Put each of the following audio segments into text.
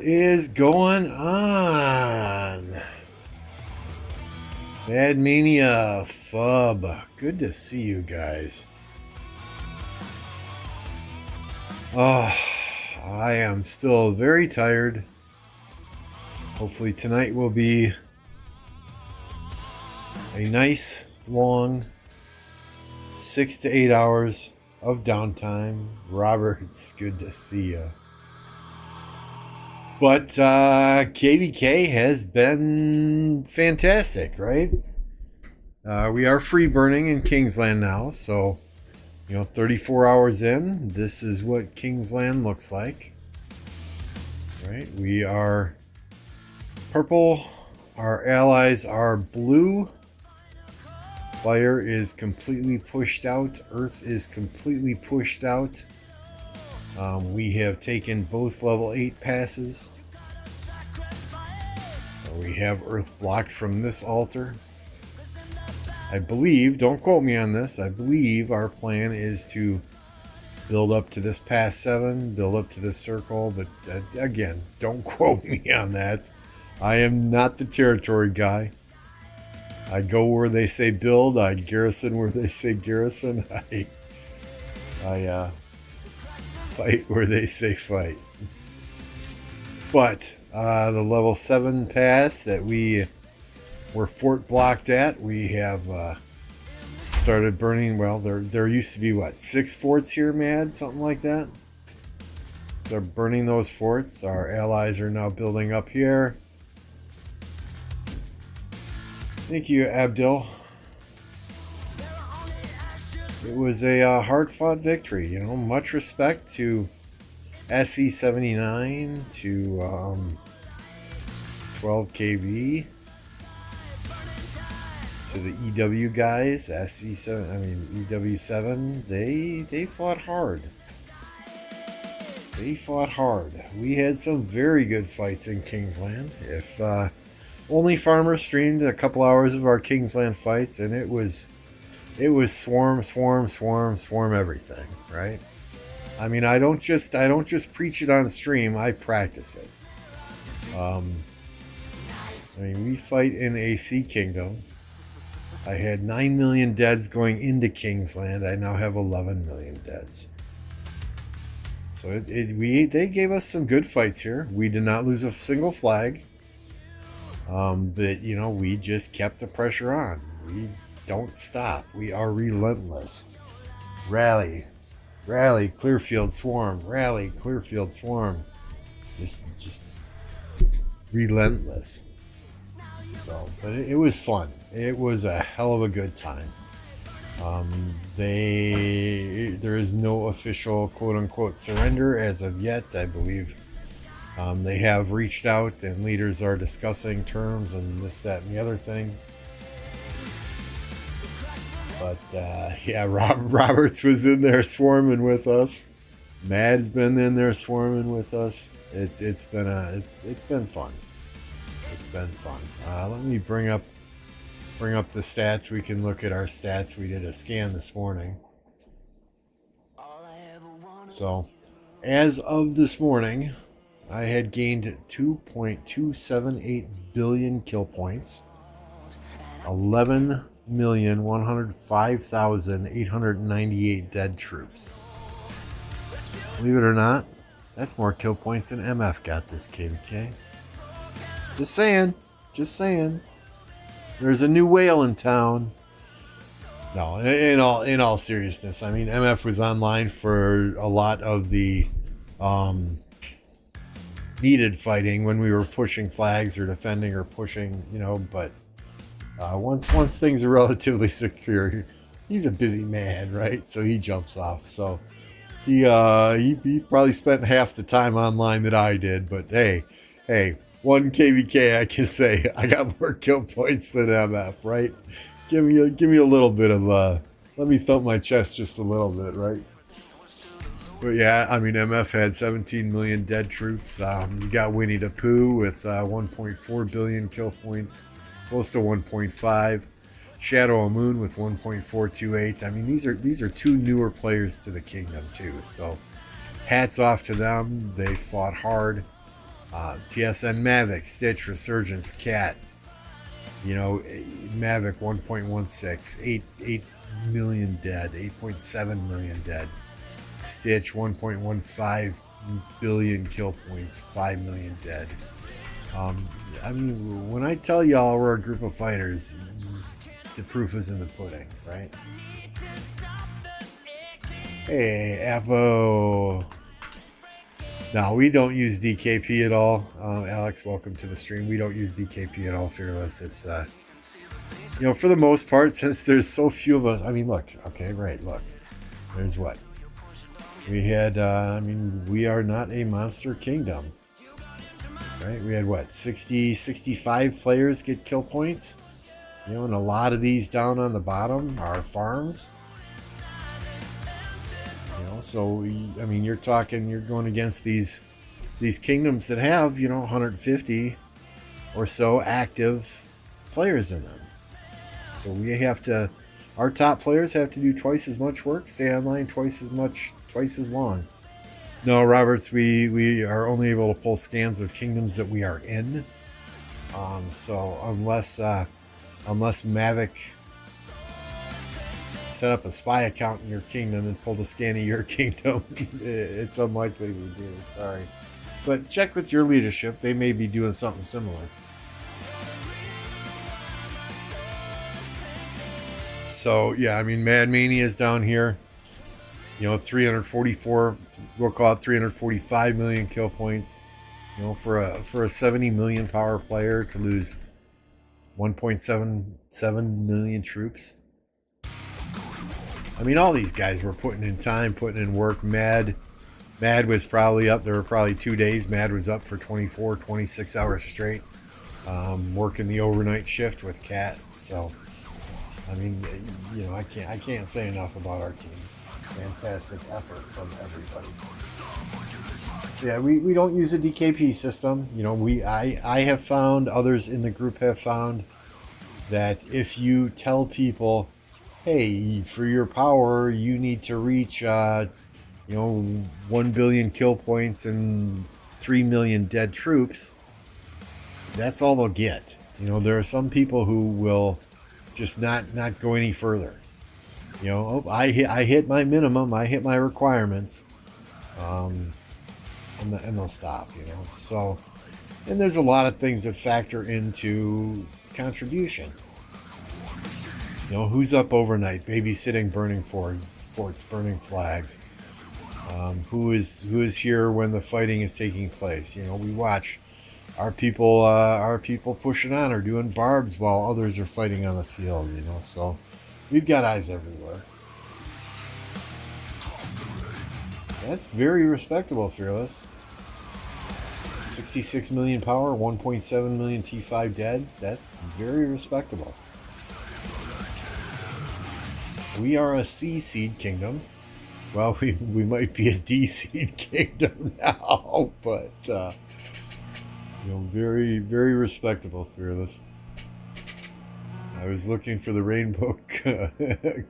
is going on? Mad Mania Fub. Good to see you guys. Oh, I am still very tired. Hopefully tonight will be a nice long 6 to 8 hours of downtime. Robert, it's good to see you. But KvK has been fantastic, right? We are free burning in Kingsland now, so 34 hours in, this is what Kingsland looks like. Right? We are purple, our allies are blue. Fire is completely pushed out, Earth is completely pushed out. We have taken both level 8 passes. We have Earth blocked from this altar. I believe, don't quote me on this, I believe our plan is to build up to this pass 7, build up to this circle, but again, don't quote me on that. I am not the territory guy. I go where they say build, I garrison where they say garrison, I fight where they say fight. But the level 7 pass that we were fort blocked at, we have started burning. Well, there used to be what, 6 forts here, Mad? Something like that. Start burning those forts. Our allies are now building up here. Thank you, Abdul. It was a hard-fought victory. Much respect to SC79, to 12KV, to the EW guys, EW7. They fought hard. They fought hard. We had some very good fights in Kingsland. If only Farmer streamed a couple hours of our Kingsland fights, and it was swarm everything, right? I mean, I don't just preach it on stream, I practice it. We fight in AC Kingdom. I had 9 million deads going into Kingsland. I now have 11 million deads. So they gave us some good fights here. We did not lose a single flag. But we just kept the pressure on. We don't stop. We are relentless. Rally, Clearfield swarm. Rally, Clearfield swarm. Just relentless. So, but it was fun. It was a hell of a good time. There is no official quote-unquote surrender as of yet. I believe they have reached out and leaders are discussing terms and this, that, and the other thing. But Roberts was in there swarming with us. Mad's been in there swarming with us. It's been fun. It's been fun. Let me bring up the stats. We can look at our stats. We did a scan this morning. So, as of this morning, I had gained 2.278 billion kill points, 11,105,898 dead troops. Believe it or not, that's more kill points than MF got this KvK. Just saying. There's a new whale in town. No, in all seriousness, I mean, MF was online for a lot of the needed fighting when we were pushing flags or defending or pushing, but once things are relatively secure, he's a busy man, right? So he jumps off. So he probably spent half the time online that I did, but hey, one KvK, I can say I got more kill points than MF, right? Give me a little bit of let me thump my chest just a little bit, right? But yeah, I mean, MF had 17 million dead troops. You got Winnie the Pooh with 1.4 billion kill points, close to 1.5. Shadow of Moon with 1.428. I mean, these are two newer players to the kingdom too. So hats off to them. They fought hard. TSN Mavic, Stitch, Resurgence, Cat. You know, Mavic 1.16, 8 million dead, 8.7 million dead. Stitch 1.15 billion kill points, 5 million dead. I mean, when I tell y'all we're a group of fighters, the proof is in the pudding, right? Hey, Avo. No, we don't use DKP at all. Alex, welcome to the stream. We don't use DKP at all, Fearless. It's, you know, for the most part, since there's so few of us. I mean, look, okay, right, look. There's what? We had, I mean, we are not a monster kingdom. Right? We had what? 65 players get kill points? You know, and a lot of these down on the bottom are farms. You know, so I mean, you're going against these kingdoms that have, you know, 150 or so active players in them. So we have to, our top players have to do twice as much work, stay online twice as long. No, Roberts, we are only able to pull scans of kingdoms that we are in. So unless Mavic set up a spy account in your kingdom and pulled a scan of your kingdom, it's unlikely we do. Sorry. But check with your leadership. They may be doing something similar. So, yeah, I mean, Mad Mania is down here. You know, 344, we'll call it 345 million kill points. You know, for a 70 million power player to lose 1.77 million troops. I mean, all these guys were putting in time, putting in work. Mad was probably up. There were probably 2 days. Mad was up for 24, 26 hours straight, working the overnight shift with Cat. So, I mean, you know, I can't say enough about our team. Fantastic effort from everybody. Yeah, we don't use a DKP system. You know, I have found, others in the group have found, that if you tell people, hey, for your power, you need to reach, you know, 1 billion kill points and 3 million dead troops, that's all they'll get. You know, there are some people who will just not go any further. You know, I hit my minimum, I hit my requirements, and they'll stop, you know. So, and there's a lot of things that factor into contribution. You know, who's up overnight, babysitting, burning forts, burning flags? Who is here when the fighting is taking place? You know, we watch our people pushing on or doing barbs while others are fighting on the field. You know, so we've got eyes everywhere. That's very respectable, Fearless. 66 million power, 1.7 million T5 dead. That's very respectable. We are a C seed kingdom. Well, we might be a D seed kingdom now, but you know, very, very respectable, Fearless. I was looking for the rainbow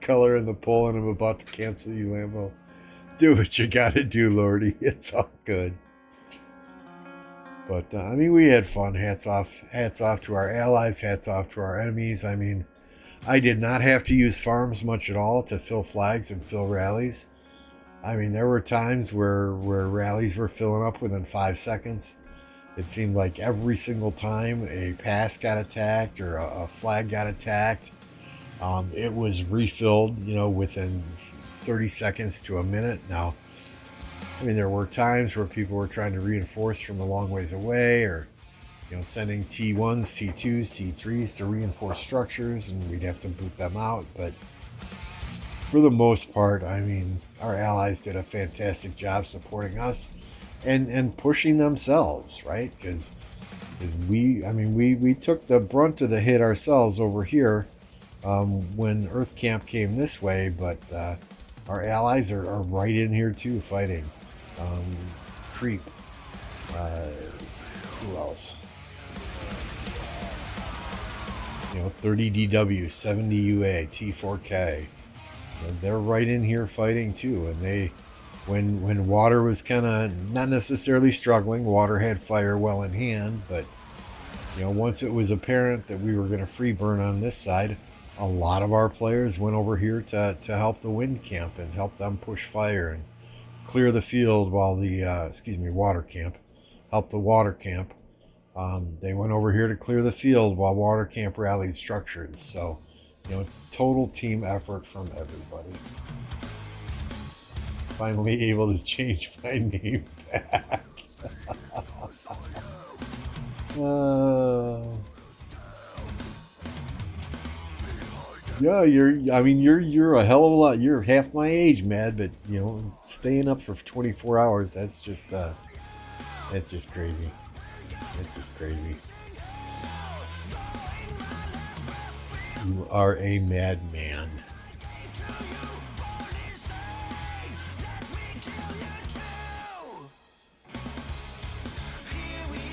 color in the poll, and I'm about to cancel you, Lambo. Do what you gotta do, Lordy. It's all good. But I mean, we had fun. Hats off to our allies. Hats off to our enemies. I mean, I did not have to use farms much at all to fill flags and fill rallies. I mean, there were times where rallies were filling up within 5 seconds. It seemed like every single time a pass got attacked or a flag got attacked, it was refilled, you know, within 30 seconds to a minute. Now, I mean, there were times where people were trying to reinforce from a long ways away, or, you know, sending T1s, T2s, T3s to reinforce structures, and we'd have to boot them out. But for the most part, I mean, our allies did a fantastic job supporting us and pushing themselves, right? Because we took the brunt of the hit ourselves over here when Earth Camp came this way, but our allies are right in here too, fighting. Creep. Who else? You know, 30 DW, 70 UA, T4K. They're right in here fighting too, and when water was kind of not necessarily struggling. Water had fire well in hand, but once it was apparent that we were going to free burn on this side, a lot of our players went over here to help the wind camp and help them push fire and clear the field while the water camp, help the water camp. They went over here to clear the field while water camp rallied structures. So, total team effort from everybody. Finally able to change my name back. Yeah, you're a hell of a lot. You're half my age, Mad, but staying up for 24 hours, that's just crazy. It's just crazy. You are a madman.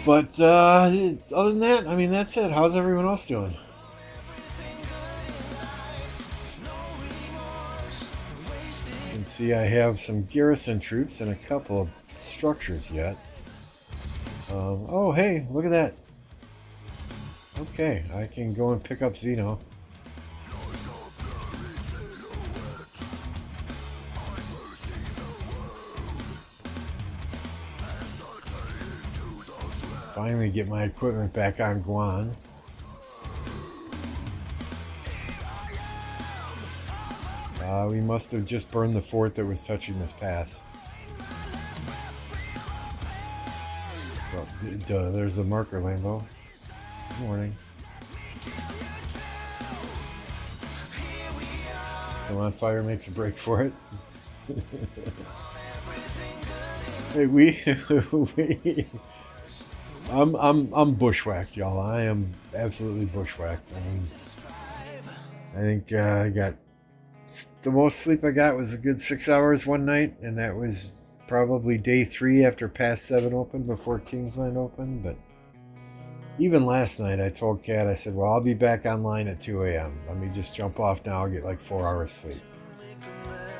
But other than that, that's it. How's everyone else doing? You can see I have some garrison troops and a couple of structures yet. Oh, hey, look at that. Okay, I can go and pick up Zeno. Finally get my equipment back on Guan. We must have just burned the fort that was touching this pass. Well, there's the marker, Lambo. Good morning. Come on, fire makes a break for it. Hey, I'm bushwhacked, y'all. I am absolutely bushwhacked. I think I got the most sleep I got was a good 6 hours one night, and that was probably day 3 after Pass 7 opened before Kingsland opened. But even last night, I told Kat, I said, well, I'll be back online at 2 a.m. Let me just jump off now, get like 4 hours sleep.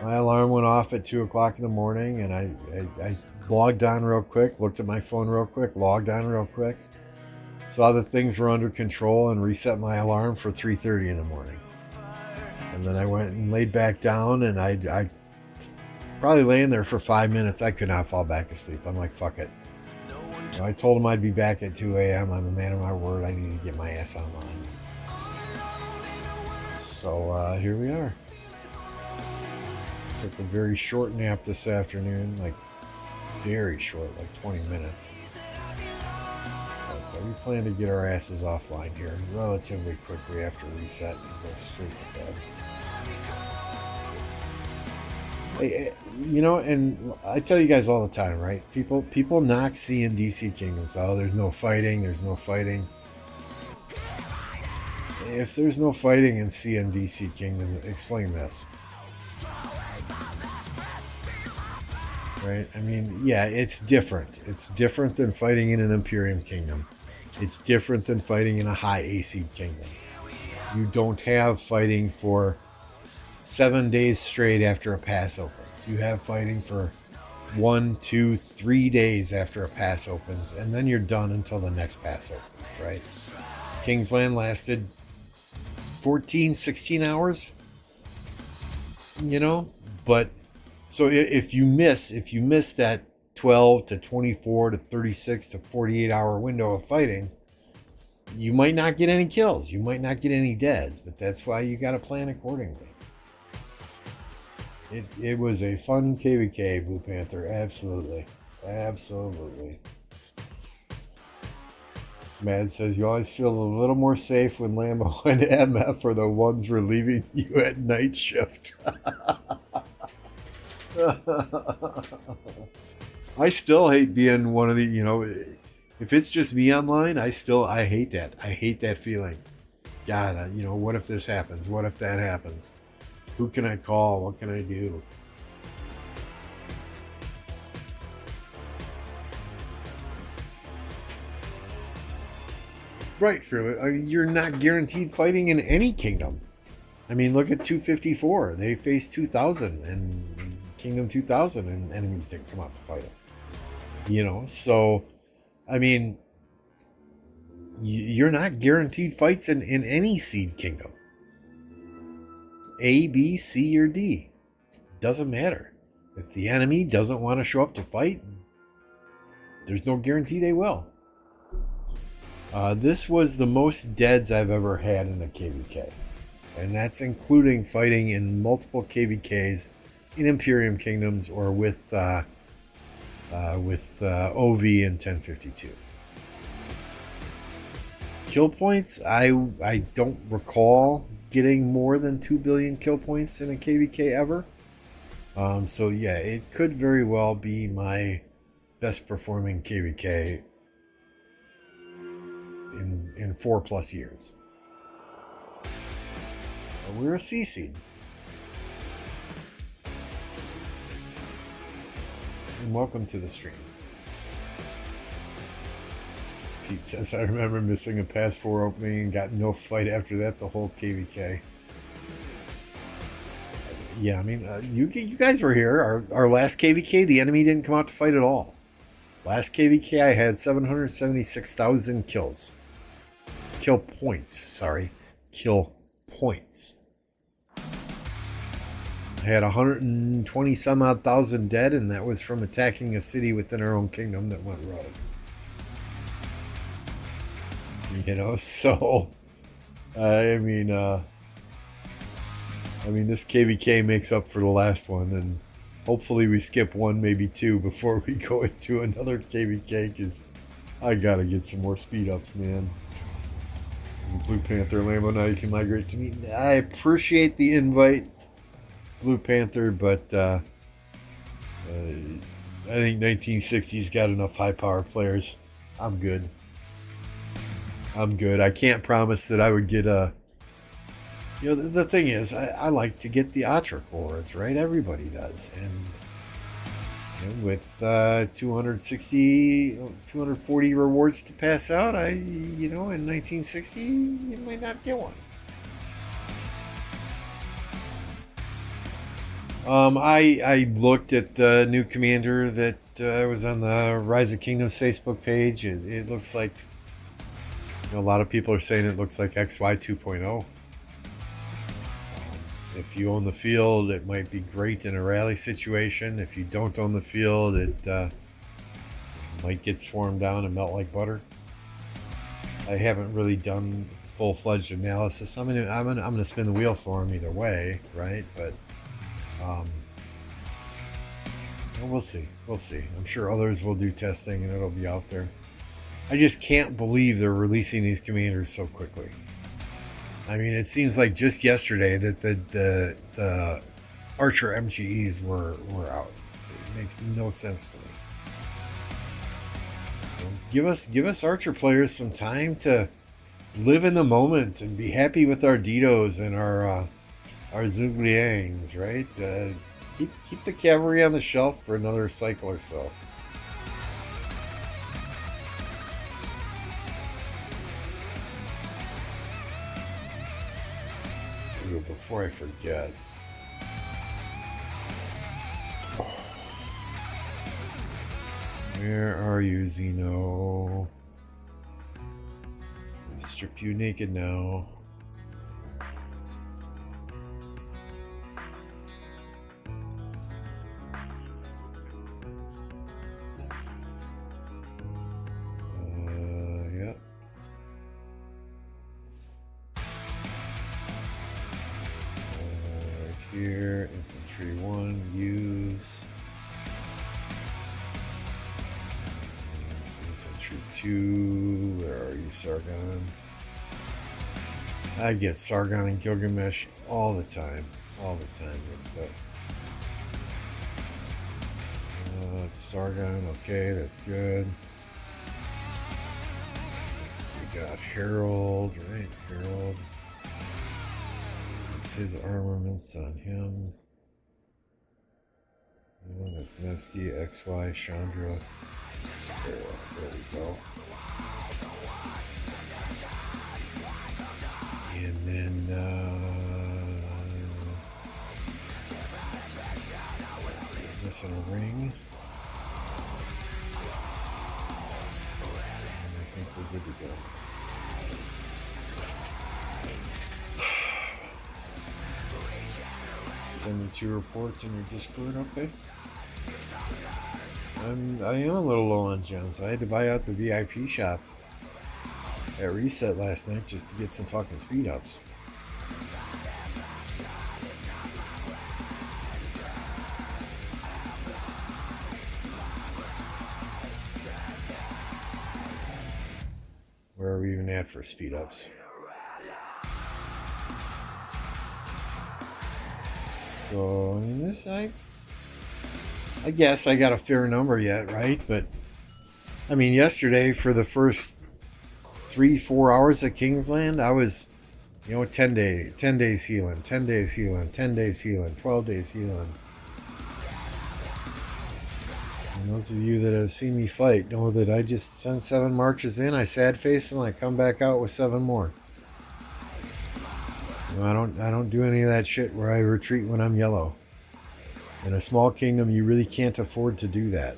My alarm went off at 2 o'clock in the morning, and I logged on real quick, looked at my phone real quick, logged on real quick, saw that things were under control, and reset my alarm for 3:30 in the morning. And then I went and laid back down, and I probably laying there for 5 minutes. I could not fall back asleep. I'm like, fuck it. I told him I'd be back at 2 a.m. I'm a man of my word. I need to get my ass online. So here we are. Took a very short nap this afternoon, like very short, like 20 minutes. But we plan to get our asses offline here relatively quickly after reset and go straight to bed. Hey, and I tell you guys all the time, right? People knock C and DC kingdoms. Oh, there's no fighting. There's no fighting. If there's no fighting in C and DC kingdom, explain this. Right? Yeah, it's different. It's different than fighting in an Imperium kingdom. It's different than fighting in a high AC kingdom. You don't have fighting for 7 days straight after a pass opens. You have fighting for 1, 2, 3 days after a pass opens, and then you're done until the next pass opens, right? Kingsland lasted 14, 16 hours, but so if you miss that 12 to 24 to 36 to 48 hour window of fighting, you might not get any kills. You might not get any deads, but that's why you got to plan accordingly. It was a fun KvK, Blue Panther. Absolutely. Absolutely. Mad says, you always feel a little more safe when Lambo and MF are the ones relieving you at night shift. I still hate being one of the, if it's just me online, I hate that. I hate that feeling. God, what if this happens? What if that happens? Who can I call? What can I do? Right, Fearless. You're not guaranteed fighting in any kingdom. Look at 254. They faced 2000 and Kingdom 2000 and enemies didn't come out to fight him. You know, so I mean, you're not guaranteed fights in any seed kingdom. A, B, C, or D. Doesn't matter. If the enemy doesn't want to show up to fight, there's no guarantee they will. This was the most deads I've ever had in a KvK. And that's including fighting in multiple KvKs in Imperium Kingdoms or with OV and 1052. Kill points, I don't recall getting more than 2 billion kill points in a KvK ever. So yeah, it could very well be my best performing KvK in 4+ years. We're a C seed. And welcome to the stream. Pete says, I remember missing a pass 4 opening and got no fight after that the whole KvK. Yeah, I mean, you guys were here. Our last KvK, the enemy didn't come out to fight at all. Last KvK, I had 776,000 kills. Kill points, sorry. Kill points. I had 120 some odd thousand dead, and that was from attacking a city within our own kingdom that went rogue. You know, so I mean, this KvK makes up for the last one, and hopefully we skip one, maybe two, before we go into another KvK, because I gotta get some more speed ups, man. Blue Panther Lambo, now you can migrate to me. I appreciate the invite, Blue Panther, but I think 1960's got enough high power players. I'm good. I can't promise that I would get a... You know, the thing is, I like to get the Atra chords, right? Everybody does. And with 240 rewards to pass out, in 1960, you might not get one. I looked at the new commander that was on the Rise of Kingdoms Facebook page. It looks like, a lot of people are saying it looks like XY 2.0. If you own the field, it might be great in a rally situation. If you don't own the field, it might get swarmed down and melt like butter. I haven't really done full-fledged analysis. I'm gonna spin the wheel for him either way, right? But we'll see. I'm sure others will do testing and it'll be out there. I just can't believe they're releasing these commanders so quickly. I mean, it seems like just yesterday that the Archer MGEs were out. It makes no sense to me. Give us Archer players some time to live in the moment and be happy with our Ditos and our Zhugliangs, right? Keep the cavalry on the shelf for another cycle or so. Before I forget, where are you, Xeno? I'll strip you naked now. Yeah. Here, infantry 1, use. Infantry 2, where are you, Sargon? I get Sargon and Gilgamesh all the time mixed up. Sargon, okay, that's good. We got Harold, right? Harold. His armaments on him. That's Nevsky, XY, Chandra. There we go. And then missing a ring. And I think we're good to go. Send me 2 reports in your Discord, okay? I am a little low on gems. I had to buy out the VIP shop at Reset last night just to get some fucking speed ups. Where are we even at for speed ups? So, I mean, this, I guess I got a fair number yet, right? But, I mean, yesterday for the first 3-4 hours at Kingsland, I was, 10 days healing, 10 days healing, 10 days healing, 12 days healing. And those of you that have seen me fight know that I just send 7 marches in, I sad face them, and I come back out with 7 more. I don't do any of that shit where I retreat when I'm yellow. In a small kingdom, you really can't afford to do that.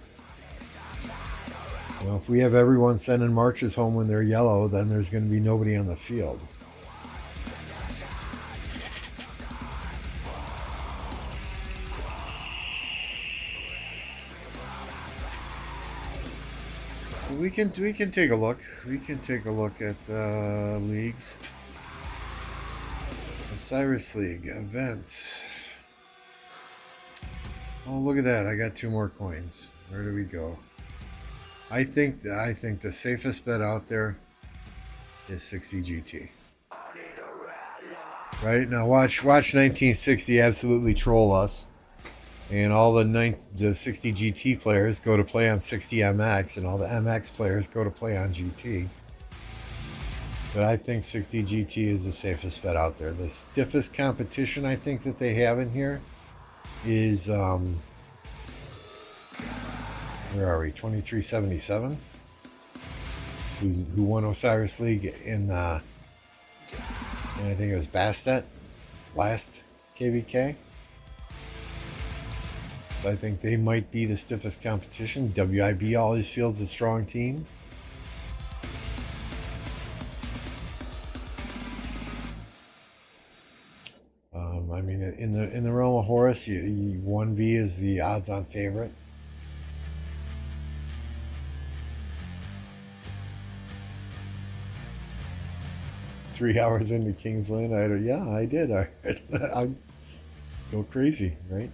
If we have everyone sending marches home when they're yellow, then there's going to be nobody on the field. We can take a look. We can take a look at leagues. Osiris League events. Oh, look at that! I got 2 more coins. Where do we go? I think the safest bet out there is 60 GT. Right now, watch 1960 absolutely troll us, and all the 60 GT players go to play on 60 MX, and all the MX players go to play on GT. But I think 60 GT is the safest bet out there. The stiffest competition I think that they have in here is where are we? 2377. Who won Osiris League in I think it was Bastet last KvK. So I think they might be the stiffest competition. WIB always fields a strong team. I mean, in the realm of Horus, 1v is the odds-on favorite. Three hours into Kingsland, I did. I'd go crazy, right?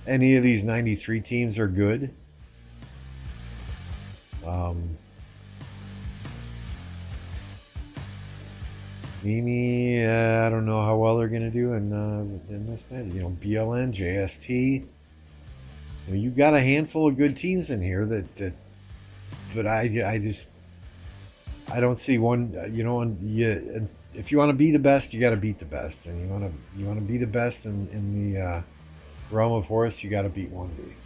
Any of these 93 teams are good. Mimi, I don't know how well they're going to do in this match. BLN, JST. You got a handful of good teams in here but I don't see one. If you want to be the best, you got to beat the best, and you want to be the best in the realm of Horus, you got to beat 1v.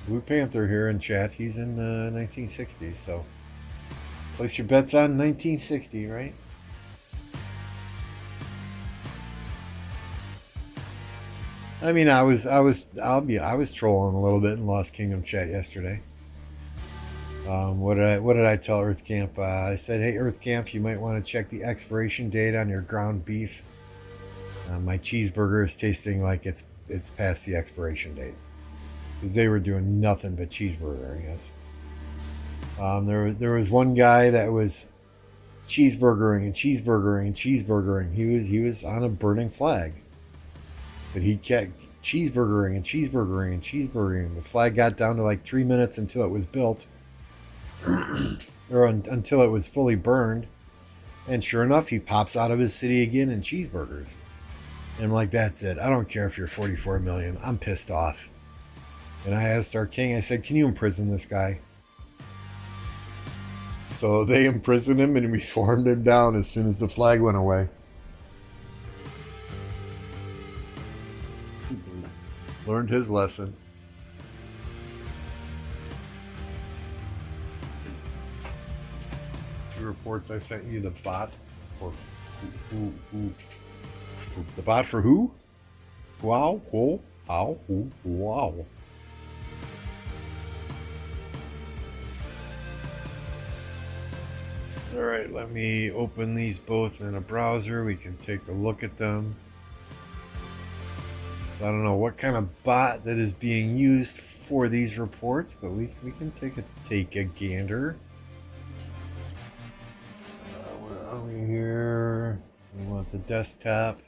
Blue Panther here in chat. He's in 1960, so place your bets on 1960, right? I mean, I was trolling a little bit in Lost Kingdom chat yesterday. What did I tell Earth Camp? I said, hey, Earth Camp, you might want to check the expiration date on your ground beef. My cheeseburger is tasting like it's past the expiration date. Because they were doing nothing but cheeseburger, I guess. There was one guy that was cheeseburgering and cheeseburgering and cheeseburgering. He was on a burning flag, but he kept cheeseburgering and cheeseburgering and cheeseburgering. The flag got down to like 3 minutes until it was built, or until it was fully burned. And sure enough, he pops out of his city again in cheeseburgers. And I'm like, that's it. I don't care if you're 44 million. I'm pissed off. And I asked our king, I said, can you imprison this guy? So they imprisoned him and we swarmed him down as soon as the flag went away. Learned his lesson. Two reports I sent you, the bot for Who? The bot for who? Wow, who, ow, who, wow. All right, let me open these both in a browser. We can take a look at them. So I don't know what kind of bot that is being used for these reports, but we can take a gander. Where are we here? We want the desktop.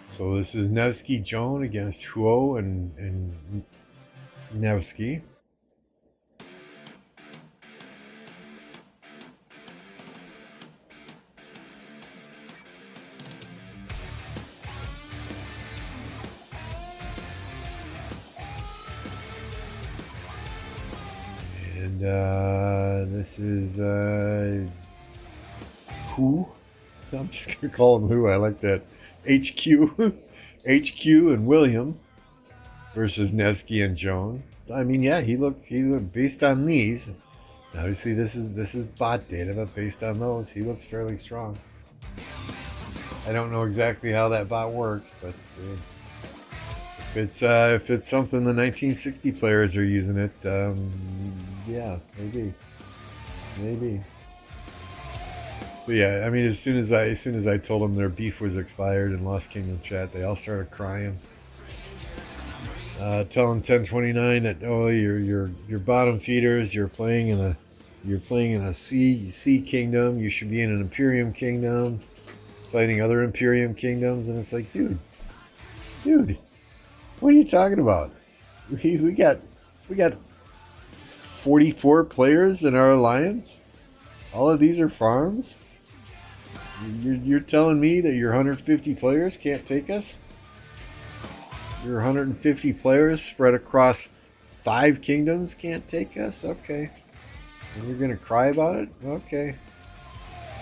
So this is Nevsky Joan against Huo and Nevsky. And this is who? I'm just gonna call him who. I like that. HQ, HQ, and William versus Nevsky and Joan. So, I mean, yeah, he looked based on these. Obviously, this is bot data, but based on those, he looks fairly strong. I don't know exactly how that bot works, but if it's something the 1960 players are using it, yeah, maybe. But yeah, I mean, as soon as I told them their beef was expired in Lost Kingdom chat, they all started crying, telling 1029 that you're bottom feeders, you're playing in a sea kingdom, you should be in an Imperium kingdom, fighting other Imperium kingdoms, and it's like, dude, what are you talking about? We got 44 players in our alliance. All of these are farms. You're telling me that your 150 players can't take us? Your 150 players spread across 5 kingdoms can't take us? Okay. And you're gonna cry about it? Okay.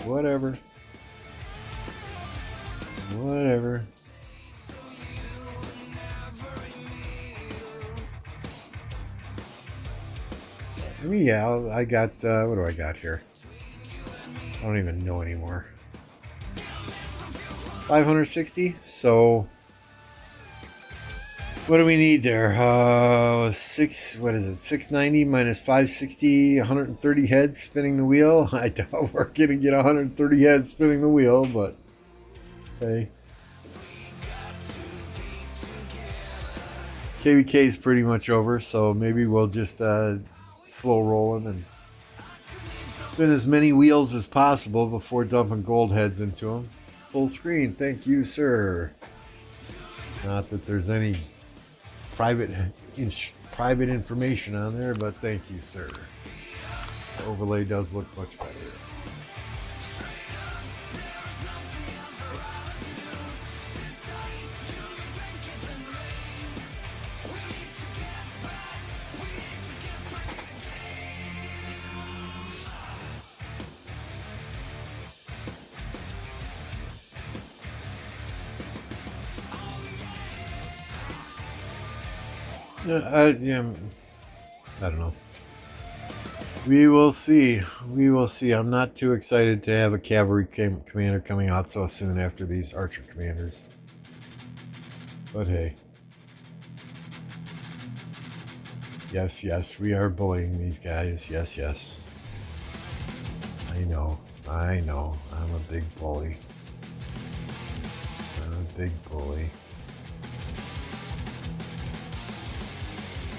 Whatever. Yeah, I got, what do I got here? I don't even know anymore. 560, so what do we need there? 690 minus 560, 130 heads spinning the wheel. I doubt we're gonna get 130 heads spinning the wheel, but hey. KvK is pretty much over, so maybe we'll just slow rolling and spin as many wheels as possible before dumping gold heads into them. Full screen, thank you, sir. Not that there's any private information on there, but thank you, sir. The overlay does look much better. I don't know. We will see. I'm not too excited to have a cavalry commander coming out so soon after these archer commanders. But hey. Yes, we are bullying these guys. Yes. I know. I'm a big bully.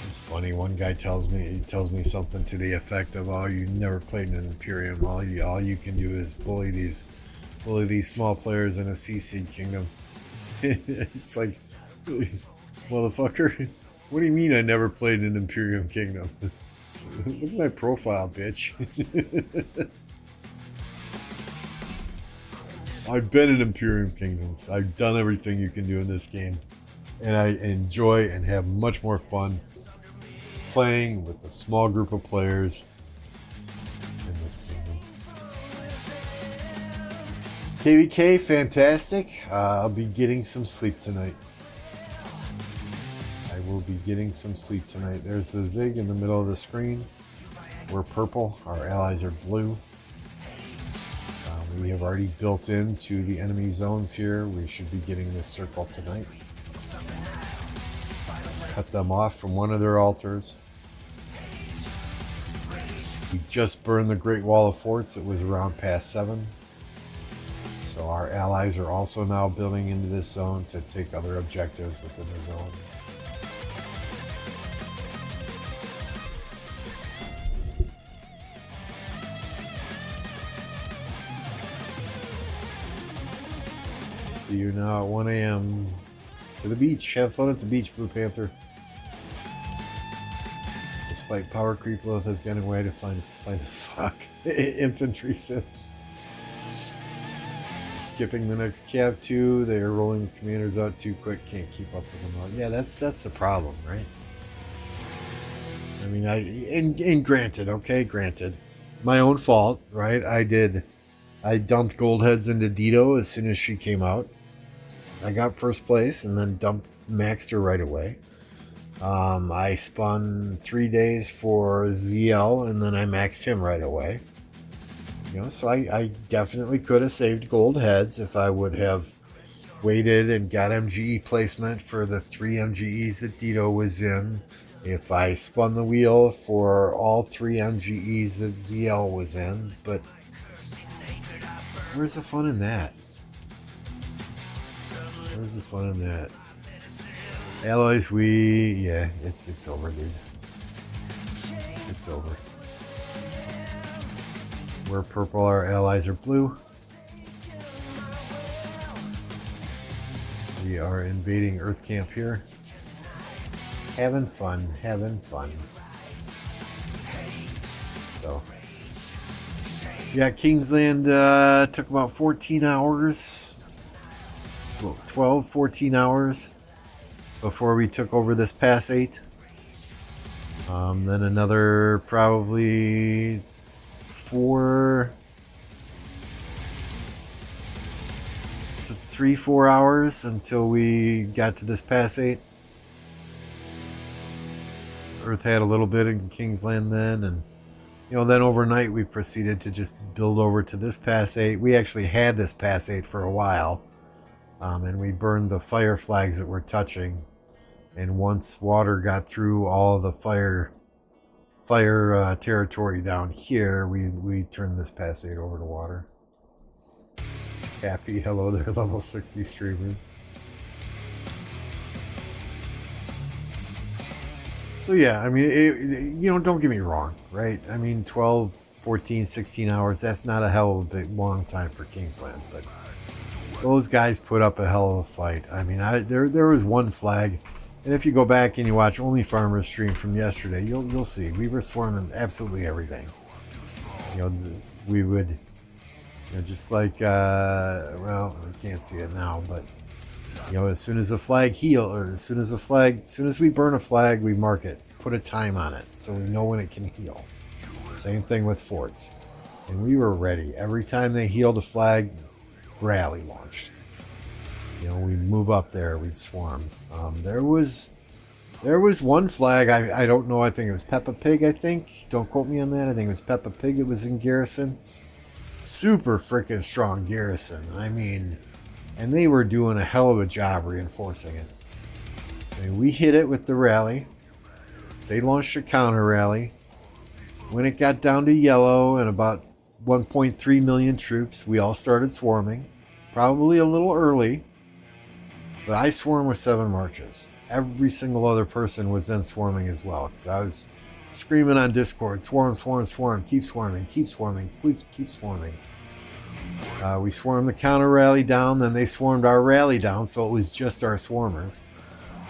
Funny, one guy tells me something to the effect of, "Oh, you never played in an Imperium. All you can do is bully these small players in a CC kingdom." It's like, really, motherfucker. What do you mean I never played in an Imperium kingdom? Look at my profile, bitch. I've been in Imperium kingdoms. I've done everything you can do in this game, and I enjoy and have much more fun playing with a small group of players in this kingdom. KvK, fantastic. I'll be getting some sleep tonight. There's the zig in the middle of the screen. We're purple. Our allies are blue. We have already built into the enemy zones here. We should be getting this circle tonight. Cut them off from one of their altars. We just burned the Great Wall of Forts that was around past 7. So our allies are also now building into this zone to take other objectives within the zone. See you now at 1 a.m. To the beach. Have fun at the beach, Blue Panther. Despite power creep, Lilith has gone away to find a fuck infantry sips. Skipping the next Cav 2, they are rolling the commanders out too quick, can't keep up with them all. Yeah, that's the problem, right? I mean, and granted, okay, granted, my own fault, right? I dumped gold heads into Dito as soon as she came out. I got first place and then maxed her right away. I spun 3 days for ZL and then I maxed him right away. You know, so I definitely could have saved gold heads if I would have waited and got MGE placement for the 3 MGEs that Dito was in. If I spun the wheel for all 3 MGEs that ZL was in. But where's the fun in that? Where's the fun in that? Alloys, yeah, it's over, dude. It's over. We're purple, our allies are blue. We are invading Earth Camp here. Having fun, having fun. So, yeah, Kingsland took about 14 hours. 12, 14 hours before we took over this pass 8. Then another probably 3-4 hours until we got to this pass 8. Earth had a little bit in Kingsland then, and you know, then overnight we proceeded to just build over to this pass 8. We actually had this pass 8 for a while, and we burned the fire flags that we're touching. And once water got through all of the fire territory down here, we turned this pass 8 over to water. Happy, hello there, level 60 streamer. So yeah, I mean, you know, don't get me wrong, right? I mean, 12, 14, 16 hours, that's not a hell of a big long time for Kingsland, but those guys put up a hell of a fight. I mean, there was one flag, and if you go back and you watch Only Farmer's stream from yesterday, you'll see we were swarming absolutely everything. You know, we would, you know, just like well, we can't see it now, but you know, as soon as the flag as soon as we burn a flag, we mark it, put a time on it, so we know when it can heal. Same thing with forts, and we were ready every time they healed a flag. Rally launched. You know, we'd move up there, we'd swarm. There was one flag, I don't know, I think it was Peppa Pig, I think. Don't quote me on that. I think it was Peppa Pig that was in garrison. Super freaking strong garrison. I mean, and they were doing a hell of a job reinforcing it. I mean, we hit it with the rally. They launched a counter rally. When it got down to yellow and about 1.3 million troops, we all started swarming. Probably a little early, but I swarmed with 7 marches. Every single other person was then swarming as well, because I was screaming on Discord, swarm, swarm, swarm, keep swarming, keep swarming, keep swarming. We swarmed the counter rally down, then they swarmed our rally down, so it was just our swarmers.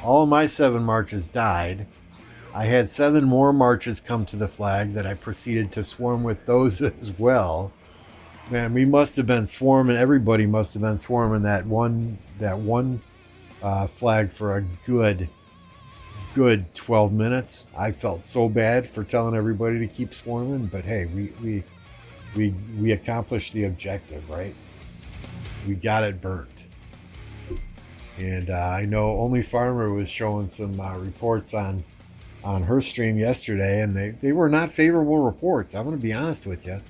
All of my 7 marches died. I had 7 more marches come to the flag that I proceeded to swarm with those as well. Man, we must have been swarming. Everybody must have been swarming that one flag for a good 12 minutes. I felt so bad for telling everybody to keep swarming, but hey, we accomplished the objective, right? We got it burnt. And I know Only Farmer was showing some reports on her stream yesterday, and they were not favorable reports. I'm going to be honest with you.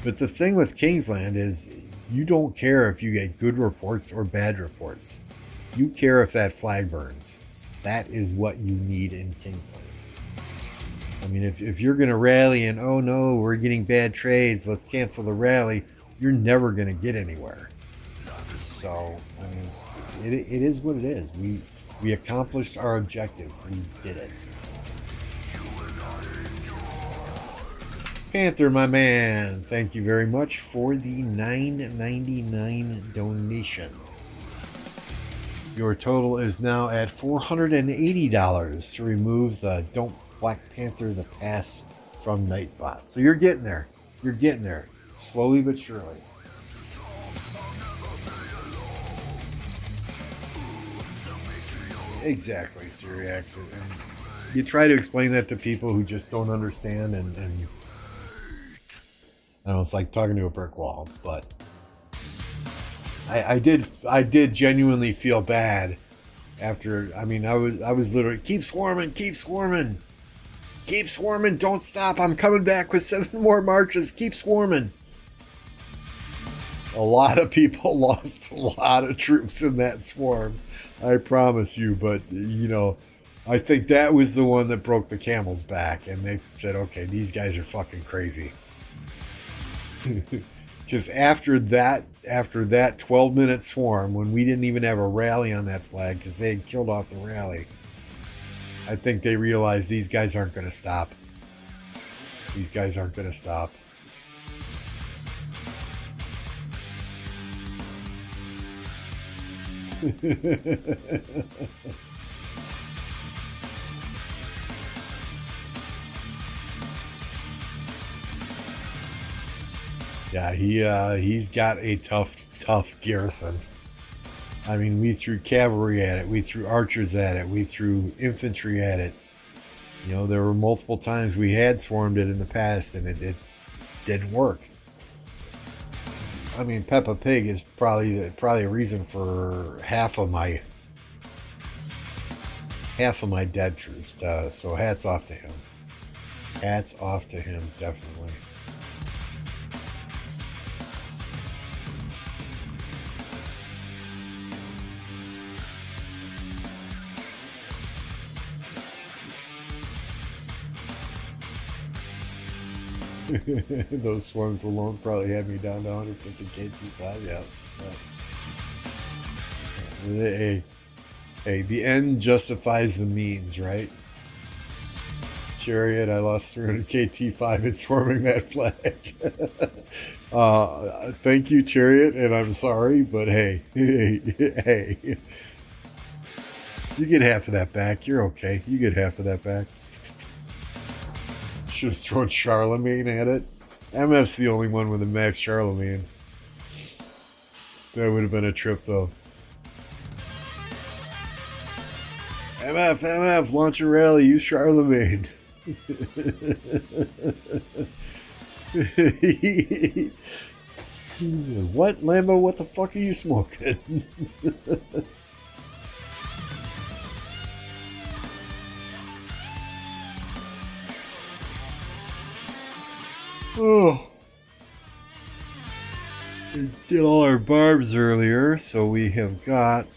But the thing with Kingsland is you don't care if you get good reports or bad reports. You care if that flag burns. That is what you need in Kingsland. I mean, if you're going to rally and, oh no, we're getting bad trades, let's cancel the rally, you're never going to get anywhere. So, I mean, it is what it is. We accomplished our objective. We did it. Panther, my man, thank you very much for the $9.99 donation. Your total is now at $480 to remove the Don't Black Panther the Pass from Nightbot. So you're getting there. You're getting there. Slowly but surely. Exactly, Syriax. And you try to explain that to people who just don't understand, and I know it's like talking to a brick wall, but I did genuinely feel bad after. I mean, I was literally keep swarming, don't stop. I'm coming back with 7 more marches. Keep swarming. A lot of people lost a lot of troops in that swarm, I promise you. But you know, I think that was the one that broke the camel's back, and they said, okay, these guys are fucking crazy. Because after that 12-minute swarm, when we didn't even have a rally on that flag because they had killed off the rally, I think they realized these guys aren't going to stop. These guys aren't going to stop. Yeah, he's got a tough garrison. I mean, we threw cavalry at it, we threw archers at it, we threw infantry at it. You know, there were multiple times we had swarmed it in the past, and it didn't work. I mean, Peppa Pig is probably a reason for half of my dead troops. So hats off to him. Hats off to him, definitely. Those swarms alone probably had me down to 150 KT5. Yeah. Hey, the end justifies the means, right? Chariot, I lost 300 KT5 in swarming that flag. Thank you, Chariot, and I'm sorry, but hey. You get half of that back. You're okay. You get half of that back. Should have thrown Charlemagne at it. MF's the only one with a max Charlemagne. That would have been a trip, though. MF, launch a rally. Use Charlemagne. What, Lambo? What the fuck are you smoking? Oh, we did all our barbs earlier, so we have got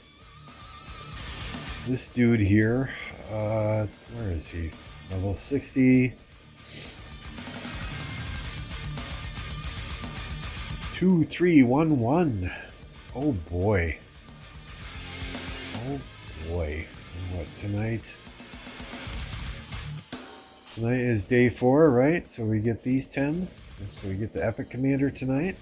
this dude here. Where is he? Level 60. 2311. Oh boy. Oh boy. And what, tonight? Tonight is day 4, right? So we get these 10. So we get the Epic Commander tonight.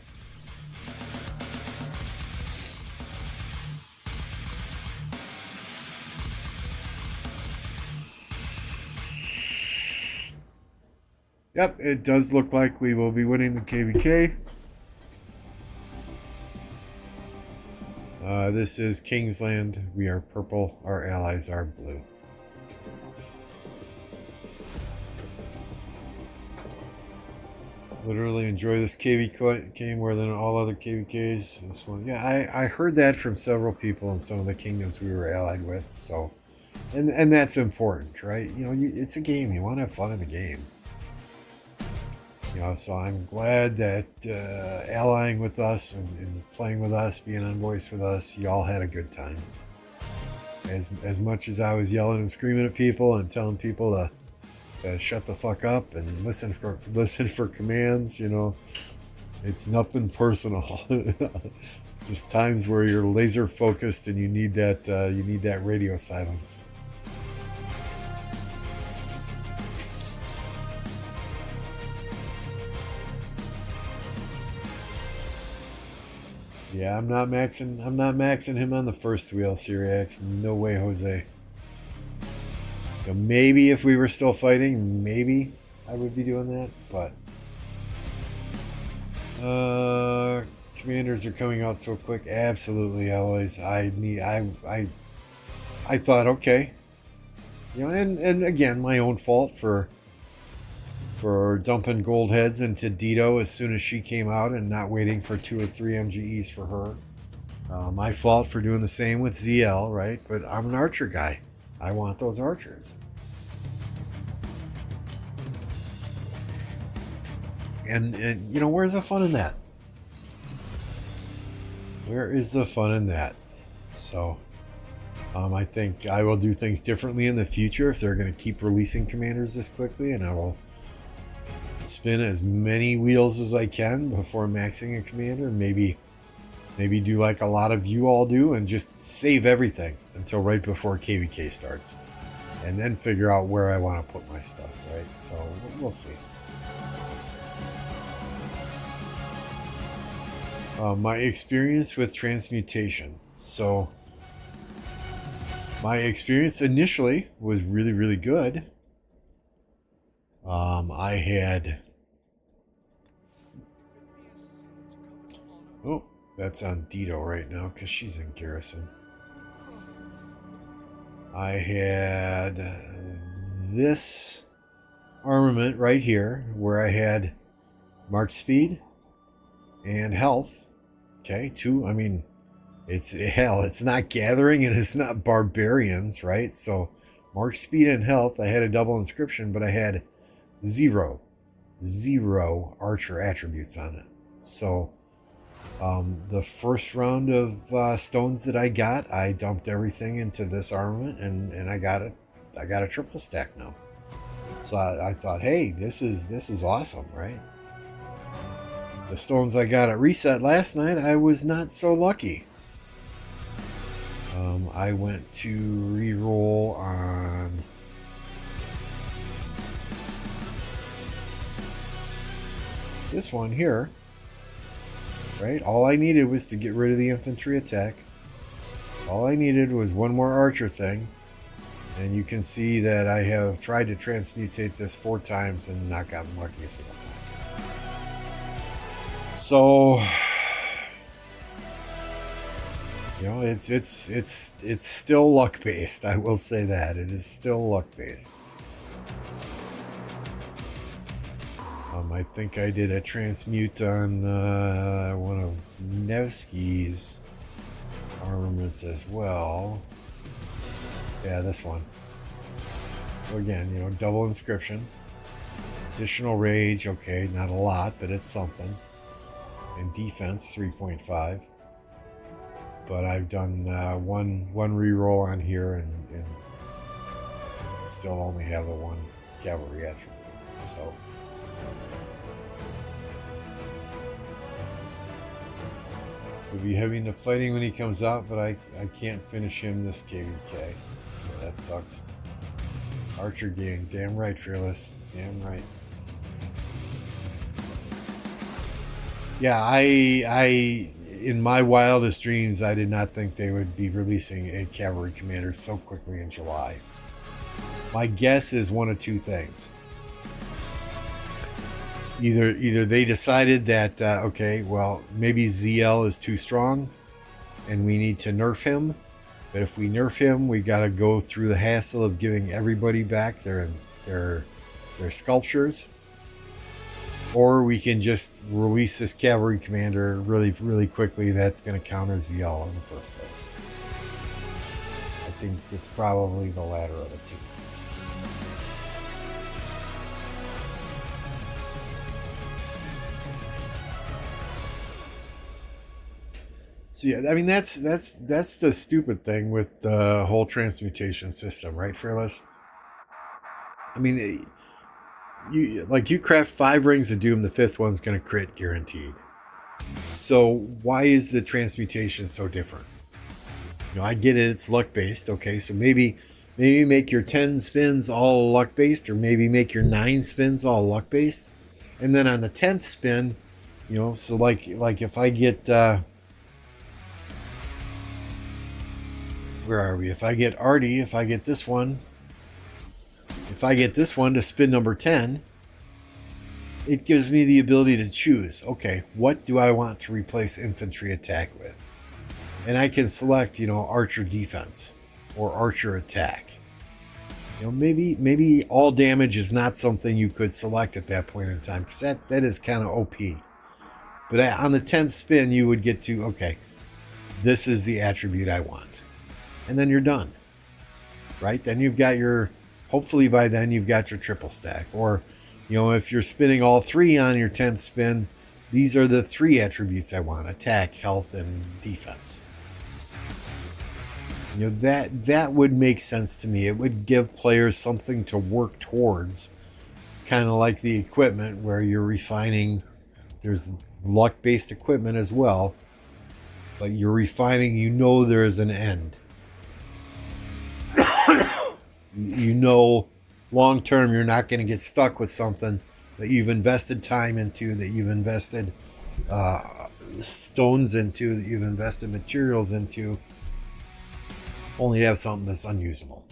Yep, it does look like we will be winning the KvK. This is Kingsland. We are purple. Our allies are blue. Literally enjoy this KvK more than all other KvKs. This one, yeah, I heard that from several people in some of the kingdoms we were allied with. So, and that's important, right? You know, it's a game. You want to have fun in the game. You know, so I'm glad that allying with us and playing with us, being on voice with us, y'all had a good time. As much as I was yelling and screaming at people and telling people to shut the fuck up and listen for commands, you know, it's nothing personal. Just times where you're laser focused and you need that radio silence. Yeah, I'm not maxing him on the first wheel, Syriax. No way, Jose. So maybe if we were still fighting, maybe I would be doing that, but commanders are coming out so quick. Absolutely, always. I thought, okay. You know, and again, my own fault for dumping gold heads into Dito as soon as she came out and not waiting for 2 or 3 MGEs for her. My fault for doing the same with ZL, right? But I'm an archer guy. I want those archers. And you know, where's the fun in that? Where is the fun in that? So I think I will do things differently in the future if they're going to keep releasing commanders this quickly, and I will spin as many wheels as I can before maxing a commander. Maybe do like a lot of you all do and just save everything until right before KvK starts, and then figure out where I want to put my stuff, right? So we'll see. My experience with transmutation. So my experience initially was really, really good. I had... Oh, that's on Dito right now because she's in garrison. I had this armament right here where I had march speed and health. Okay, I mean, it's not gathering and it's not barbarians, right? So march speed and health, I had a double inscription, but I had zero archer attributes on it. So the first round of stones that I got, I dumped everything into this armament, and I got a triple stack now. So I thought, hey, this is awesome, right? The stones I got at reset last night, I was not so lucky. I went to re-roll on this one here, right? All I needed was to get rid of the infantry attack. All I needed was one more archer thing, and you can see that I have tried to transmutate this 4 times and not gotten lucky a single time. So, you know, it's still luck based. I will say that it is still luck based. I think I did a transmute on one of Nevsky's armaments as well. Yeah, this one. So again, you know, double inscription, additional rage. Okay, not a lot, but it's something. And defense 3.5. But I've done one reroll on here and still only have the 1 cavalry attribute. So we'll be having the fighting when he comes out, but I can't finish him this KvK. That sucks. Archer gang, damn right, Fearless. Damn right. Yeah, I in my wildest dreams, I did not think they would be releasing a cavalry commander so quickly in July. My guess is one of 2 things. Either they decided that, okay, well, maybe ZL is too strong and we need to nerf him. But if we nerf him, we got to go through the hassle of giving everybody back their sculptures. Or we can just release this cavalry commander really, really quickly. That's going to counter ZL in the first place. I think it's probably the latter of the 2. So yeah, I mean that's the stupid thing with the whole transmutation system, right, Fearless? I mean, you craft 5 rings of doom, the fifth one's going to crit guaranteed. So why is the transmutation so different? I get it, it's luck based. Okay, so maybe make your 10 spins all luck based, or maybe make your 9 spins all luck based, and then on the 10th spin, so like if I get where are we? If I get Artie, if I get this one to spin number 10, it gives me the ability to choose, okay, what do I want to replace infantry attack with? And I can select, archer defense or archer attack. Maybe all damage is not something you could select at that point in time, because that is kind of OP. But on the 10th spin, you would get to, okay, this is the attribute I want. And then you're done, right? Then you've got hopefully by then you've got your triple stack. Or, if you're spinning all 3 on your 10th spin, these are the 3 attributes I want: attack, health, and defense. That would make sense to me. It would give players something to work towards, kind of like the equipment where you're refining. There's luck-based equipment as well, but you're refining, there is an end. Long term, you're not going to get stuck with something that you've invested time into, that you've invested stones into, that you've invested materials into, only to have something that's unusable.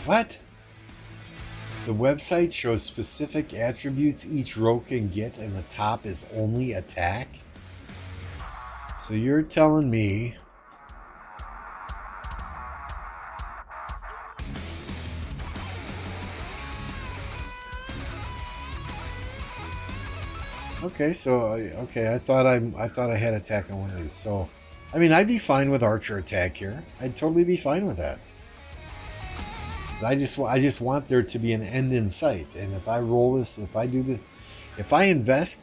What? The website shows specific attributes each row can get, and the top is only attack? So you're telling me okay, I thought I had attack on one of these. So, I mean, I'd be fine with archer attack here. I'd totally be fine with that. But I just want there to be an end in sight. And if I roll this, if I invest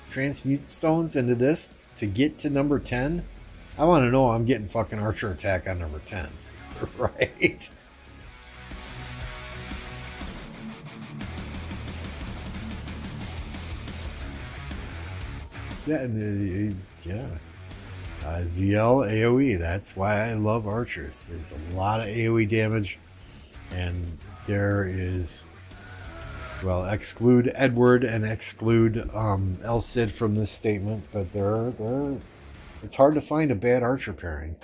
transmute stones into this to get to number 10, I want to know I'm getting fucking archer attack on number 10, right? Yeah, ZL AoE. That's why I love archers. There's a lot of AoE damage, and there is, exclude Edward and exclude El Cid from this statement, but it's hard to find a bad archer pairing.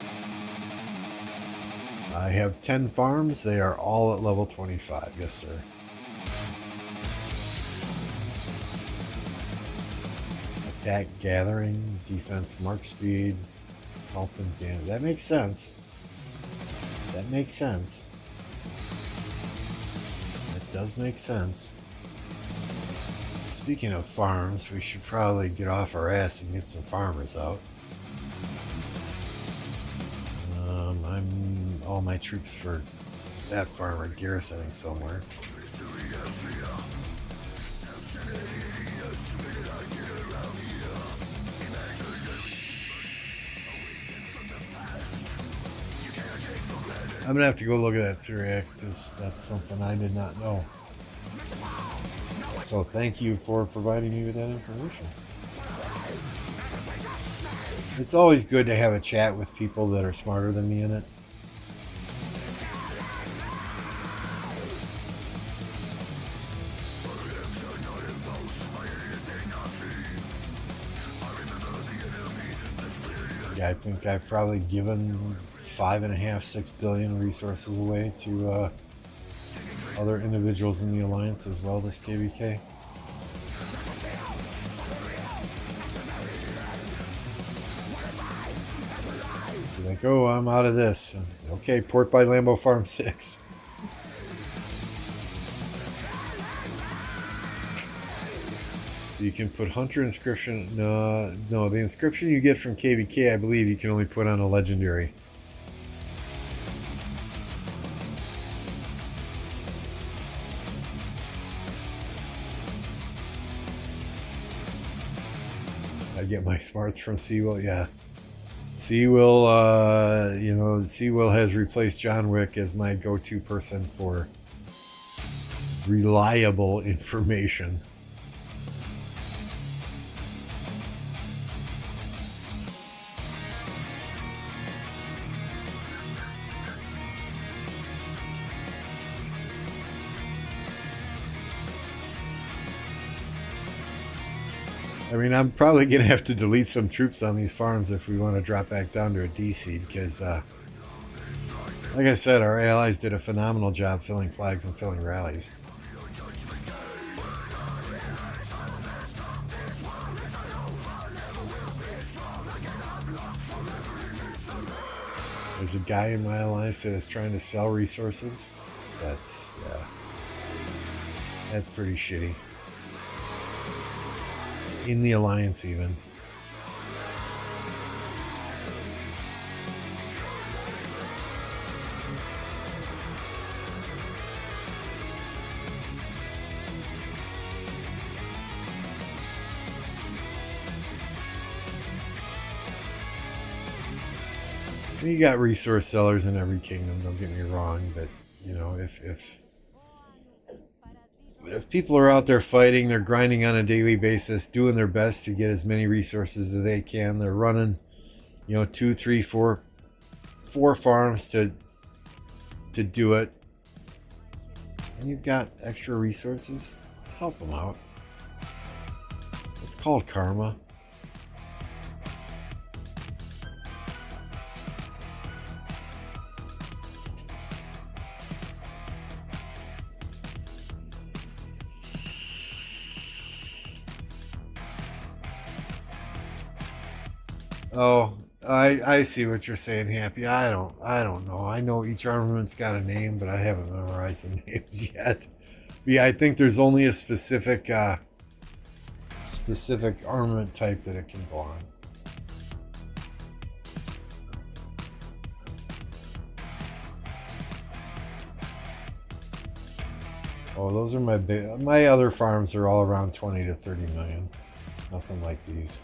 I have 10 farms. They are all at level 25. Yes, sir. Attack, gathering, defense, mark speed, health, and damage. That makes sense. That does make sense. Speaking of farms, we should probably get off our ass and get some farmers out. All my troops for that farm are garrisoning somewhere. I'm gonna have to go look at that Syriax, because that's something I did not know. So thank you for providing me with that information. It's always good to have a chat with people that are smarter than me in it. Yeah, I think I've probably given 5.5-6 billion resources away to other individuals in the Alliance as well, this KvK. You're like, oh, I'm out of this. Okay, port by Lambo Farm 6. So you can put Hunter inscription. No, the inscription you get from KvK, I believe you can only put on a legendary. I get my smarts from Seawill. Yeah, Seawill. Seawill has replaced John Wick as my go-to person for reliable information. I mean, I'm probably going to have to delete some troops on these farms if we want to drop back down to a D seed, because, like I said, our allies did a phenomenal job filling flags and filling rallies. There's a guy in my alliance that is trying to sell resources. That's pretty shitty. In the alliance, even. You got resource sellers in every kingdom, don't get me wrong, but you know, if people are out there fighting, they're grinding on a daily basis, doing their best to get as many resources as they can. They're running, 2, 3, 4 farms to do it. And you've got extra resources to help them out. It's called karma. Oh, I see what you're saying, Happy. I don't know. I know each armament's got a name, but I haven't memorized the names yet. But yeah, I think there's only a specific armament type that it can go on. Oh, those are my other farms are all around 20 to 30 million. Nothing like these.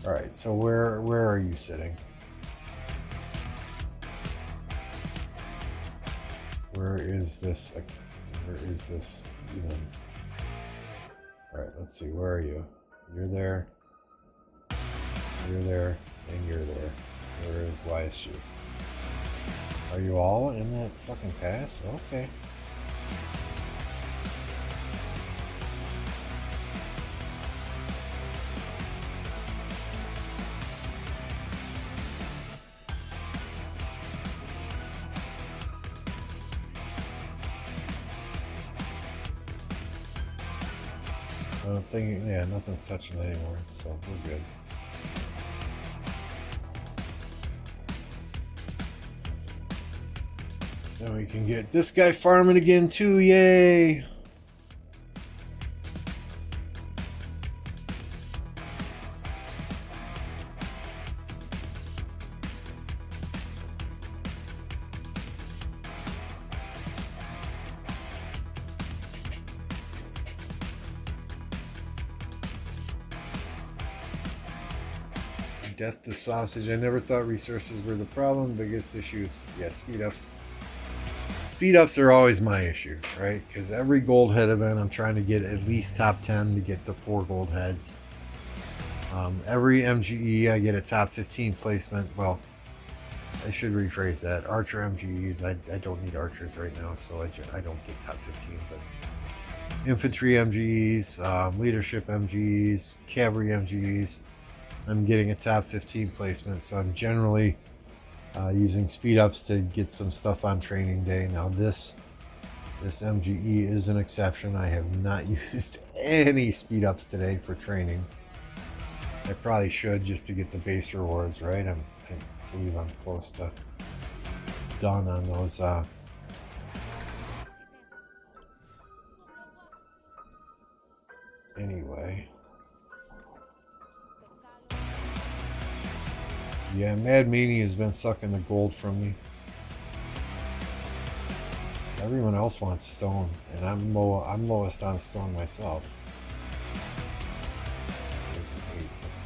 All right, so where are you sitting? Where is this even? All right, let's see. Where are you? You're there. You're there, and you're there. Where is YSG? Are you all in that fucking pass? Okay. Yeah, nothing's touching it anymore, so we're good. Then we can get this guy farming again too, yay! Death to sausage. I never thought resources were the problem. Biggest issue is, yeah, speed ups. Speed ups are always my issue, right? Because every gold head event, I'm trying to get at least top 10 to get the 4 gold heads. Every MGE, I get a top 15 placement. Well, I should rephrase that. Archer MGEs, I don't need archers right now, so I don't get top 15. But infantry MGEs, leadership MGEs, cavalry MGEs, I'm getting a top 15 placement, so I'm generally using speed ups to get some stuff on training day. Now this MGE is an exception. I have not used any speed ups today for training. I probably should, just to get the base rewards, right? I believe I'm close to done on those. Anyway. Yeah, Mad Meanie has been sucking the gold from me. Everyone else wants stone, and I'm lowest on stone myself. There's an 8. Let's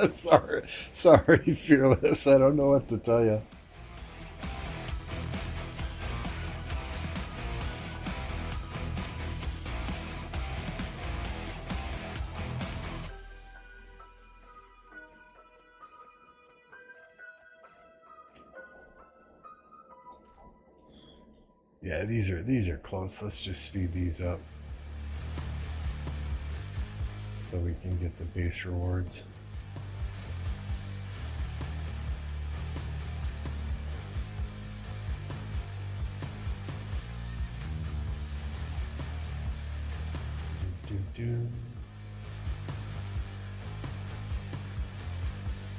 Sorry, Fearless. I don't know what to tell you. Yeah, these are close. Let's just speed these up so we can get the base rewards.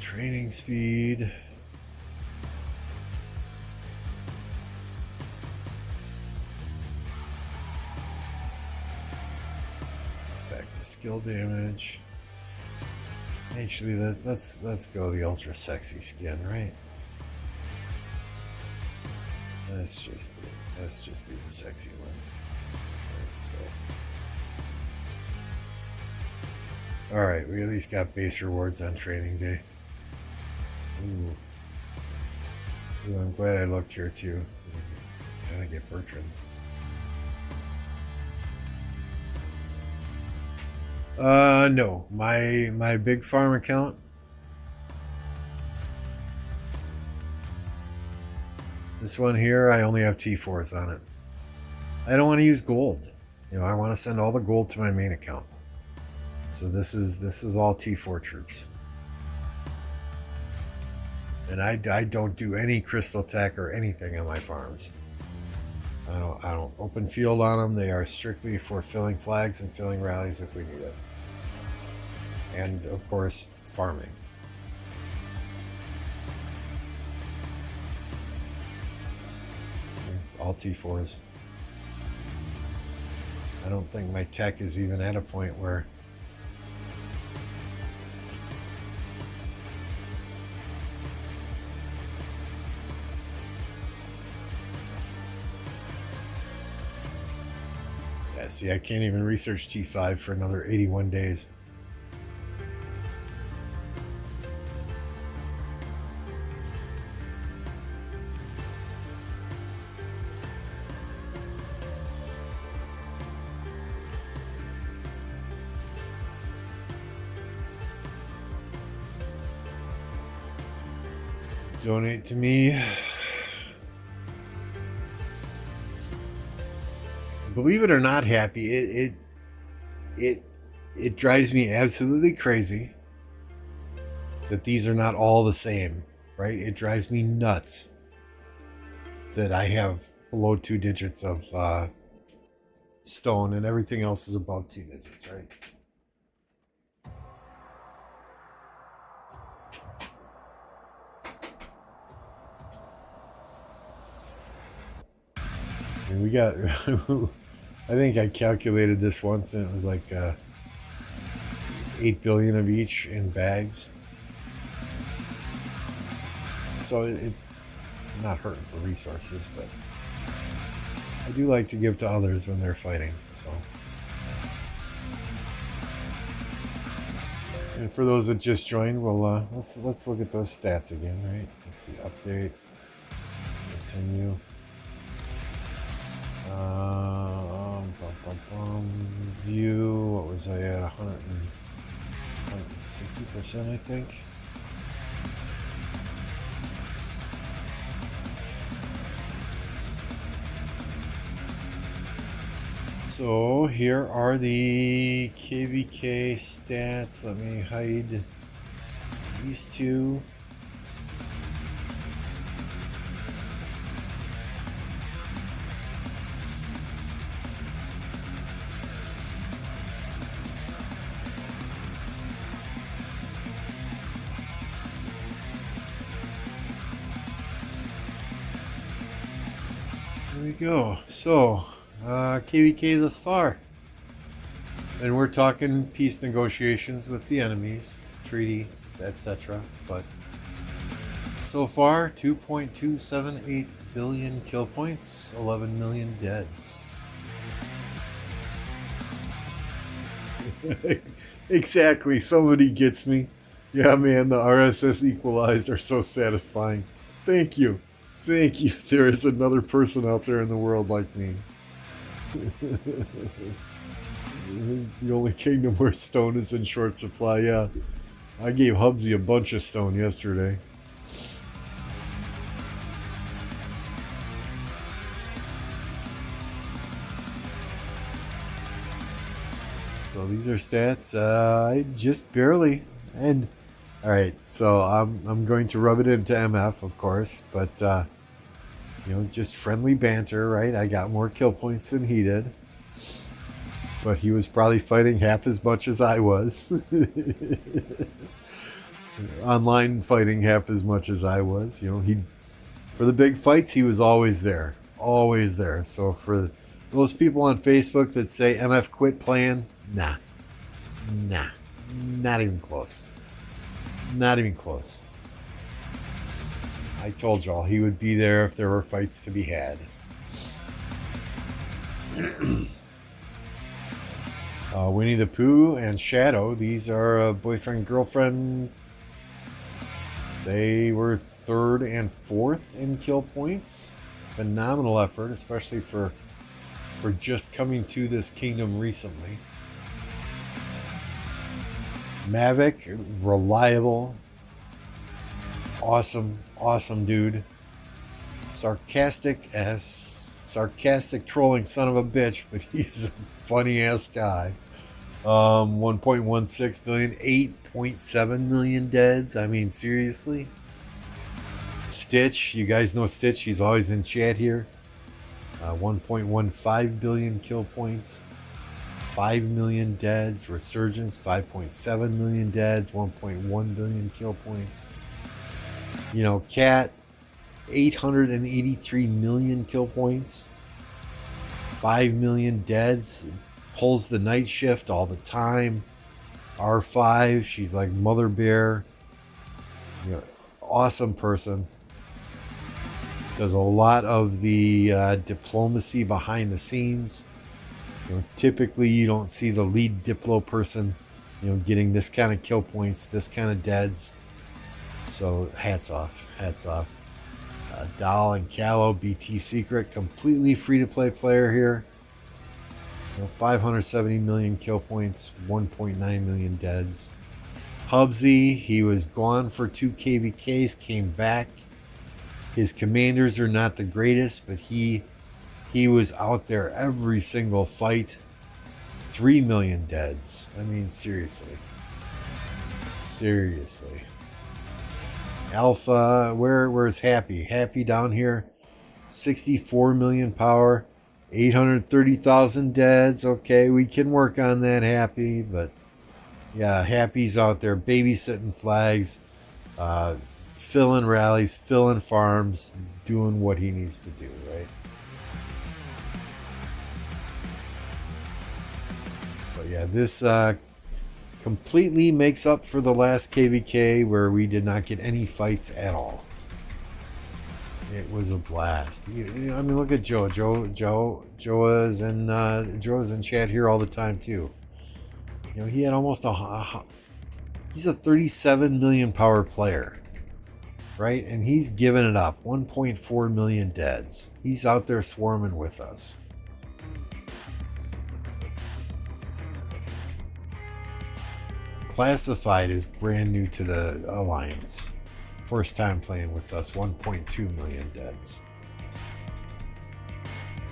Training speed. Back to skill damage. Actually, let's go the ultra sexy skin, right? Let's just do the sexy one. All right, we at least got base rewards on training day. Ooh, I'm glad I looked here too. Gotta get Bertrand. No, my big farm account. This one here, I only have T4s on it. I don't want to use gold. I want to send all the gold to my main account. So this is all T4 troops. And I don't do any crystal tech or anything on my farms. I don't open field on them. They are strictly for filling flags and filling rallies if we need it. And of course, farming. All T4s. I don't think my tech is even at a point where see, I can't even research T5 for another 81 days. Donate to me. Believe it or not, Happy, it drives me absolutely crazy that these are not all the same, right? It drives me nuts that I have below 2 digits of stone and everything else is above 2 digits, right? And we got I think I calculated this once and it was like 8 billion of each in bags. So it not hurting for resources, but I do like to give to others when they're fighting. So, and for those that just joined, well, let's look at those stats again, right? Let's see, update, continue. View, what was I at? 150%, I think. So here are the KvK stats. Let me hide these two. There we go. So, KvK thus far. And we're talking peace negotiations with the enemies, treaty, etc. But so far, 2.278 billion kill points, 11 million deads. Exactly. Somebody gets me. Yeah, man, the RSS equalized are so satisfying. Thank you. Thank you. There is another person out there in the world like me. The only kingdom where stone is in short supply, yeah. I gave Hubsy a bunch of stone yesterday. So these are stats. I just barely. And all right, so I'm going to rub it into MF, of course, but just friendly banter, right? I got more kill points than he did, but he was probably fighting half as much as I was. Online fighting half as much as I was. He for the big fights he was always there, always there. So for those people on Facebook that say MF quit playing, nah, not even close. Not even close. I told y'all he would be there if there were fights to be had. Winnie the Pooh and Shadow, these are boyfriend, girlfriend. They were third and fourth in kill points. Phenomenal effort, especially for just coming to this kingdom recently. Mavic, reliable, awesome dude. Sarcastic trolling son of a bitch, but he's a funny ass guy. 1.16 billion, 8.7 million deads. I mean, seriously. Stitch, you guys know Stitch. He's always in chat here. 1.15 billion kill points. 5 million deads. Resurgence, 5.7 million deads. 1.1 billion kill points. Cat, 883 million kill points. 5 million deads. Pulls the night shift all the time. R5, she's like Mother Bear. Awesome person. Does a lot of the diplomacy behind the scenes. Typically you don't see the lead Diplo person, getting this kind of kill points, this kind of deads. So hats off. Doll and Callow, BT Secret, completely free-to-play player here. 570 million kill points, 1.9 million deads. Hubsy, he was gone for 2 KvKs, came back. His commanders are not the greatest, but he was out there every single fight. 3 million deads. I mean, seriously. Alpha, where's Happy? Happy down here. 64 million power. 830,000 deads. Okay, we can work on that, Happy. But yeah, Happy's out there babysitting flags, filling rallies, filling farms, doing what he needs to do, right? But yeah, this completely makes up for the last KvK where we did not get any fights at all. It was a blast. I mean, look at Joe. Joe is in chat here all the time too. He had almost he's a 37 million power player, right? And he's giving it up. 1.4 million deads. He's out there swarming with us. Classified is brand new to the Alliance. First time playing with us, 1.2 million deads.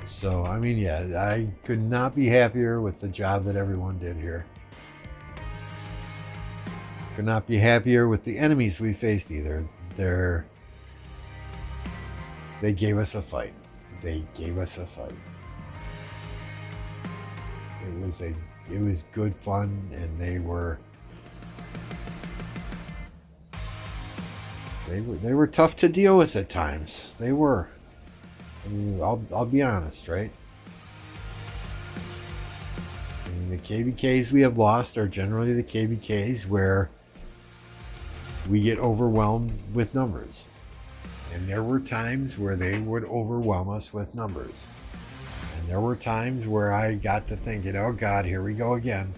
So, I mean, yeah, I could not be happier with the job that everyone did here. Could not be happier with the enemies we faced either. They gave us a fight. It was good fun, and they were tough to deal with at times. They were. I mean, I'll be honest, right? I mean, the KvKs we have lost are generally the KvKs where we get overwhelmed with numbers. And there were times where they would overwhelm us with numbers. And there were times where I got to thinking, oh God, here we go again.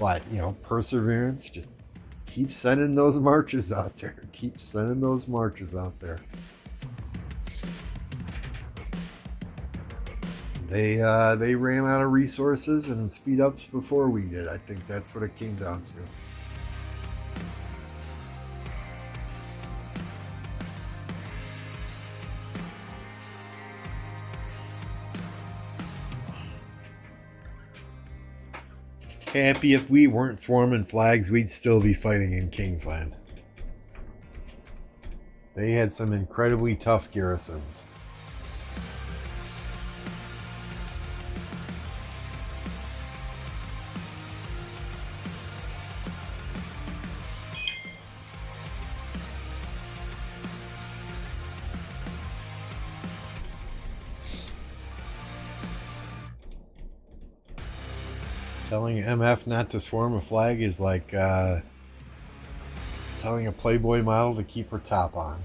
But, you know, perseverance, just keep sending those marches out there. Keep sending those marches out there. They ran out of resources and speed ups before we did. I think that's what it came down to. Happy if we weren't swarming flags, we'd still be fighting in Kingsland. They had some incredibly tough garrisons. Telling MF not to swarm a flag is like telling a Playboy model to keep her top on.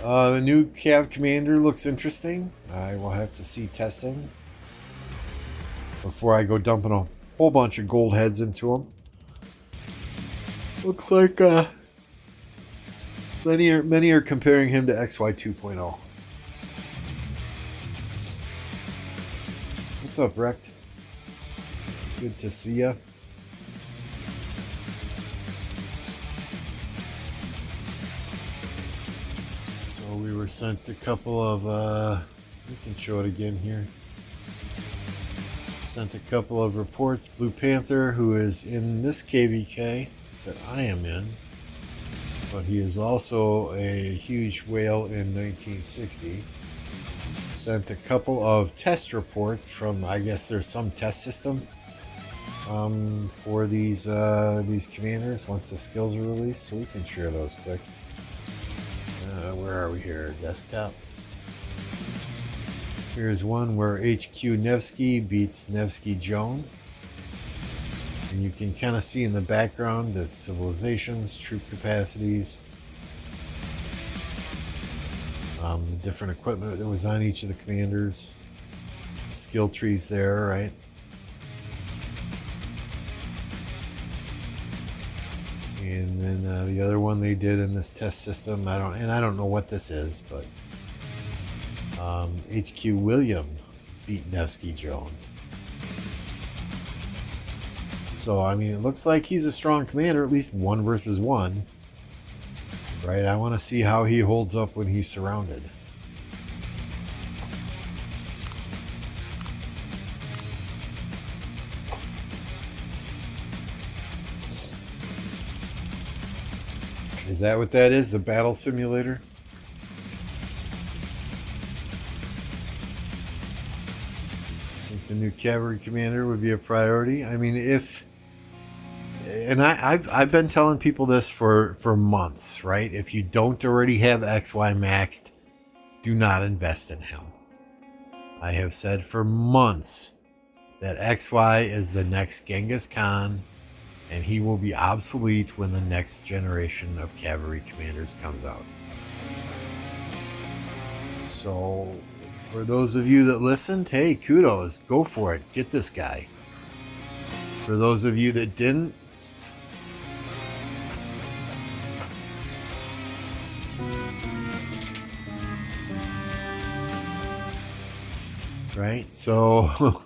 The new Cav Commander looks interesting. I will have to see testing before I go dumping a whole bunch of gold heads into him. Looks like many are comparing him to XY 2.0. What's up, Rect? Good to see ya. So we were sent a couple of, we can show it again here. Sent a couple of reports. Blue Panther, who is in this KvK that I am in, but he is also a huge whale in 1960. Sent a couple of test reports from, I guess there's some test system for these commanders once the skills are released, so we can share those quick. Where are we here? Desktop. Here's one where HQ Nevsky beats Nevsky Joan. And you can kind of see in the background the civilizations, troop capacities, the different equipment that was on each of the commanders, the skill trees there, right? And then the other one they did in this test system, I don't know what this is, but HQ William beat Nevsky Joan. So I mean, it looks like he's a strong commander, at least 1 versus 1. Right, I want to see how he holds up when he's surrounded. Is that what that is? The battle simulator? I think the new cavalry commander would be a priority. I mean, I've been telling people this for months, right? If you don't already have XY maxed, do not invest in him. I have said for months that XY is the next Genghis Khan, and he will be obsolete when the next generation of cavalry commanders comes out. So, for those of you that listened, hey, kudos, go for it, get this guy. For those of you that didn't, right? So,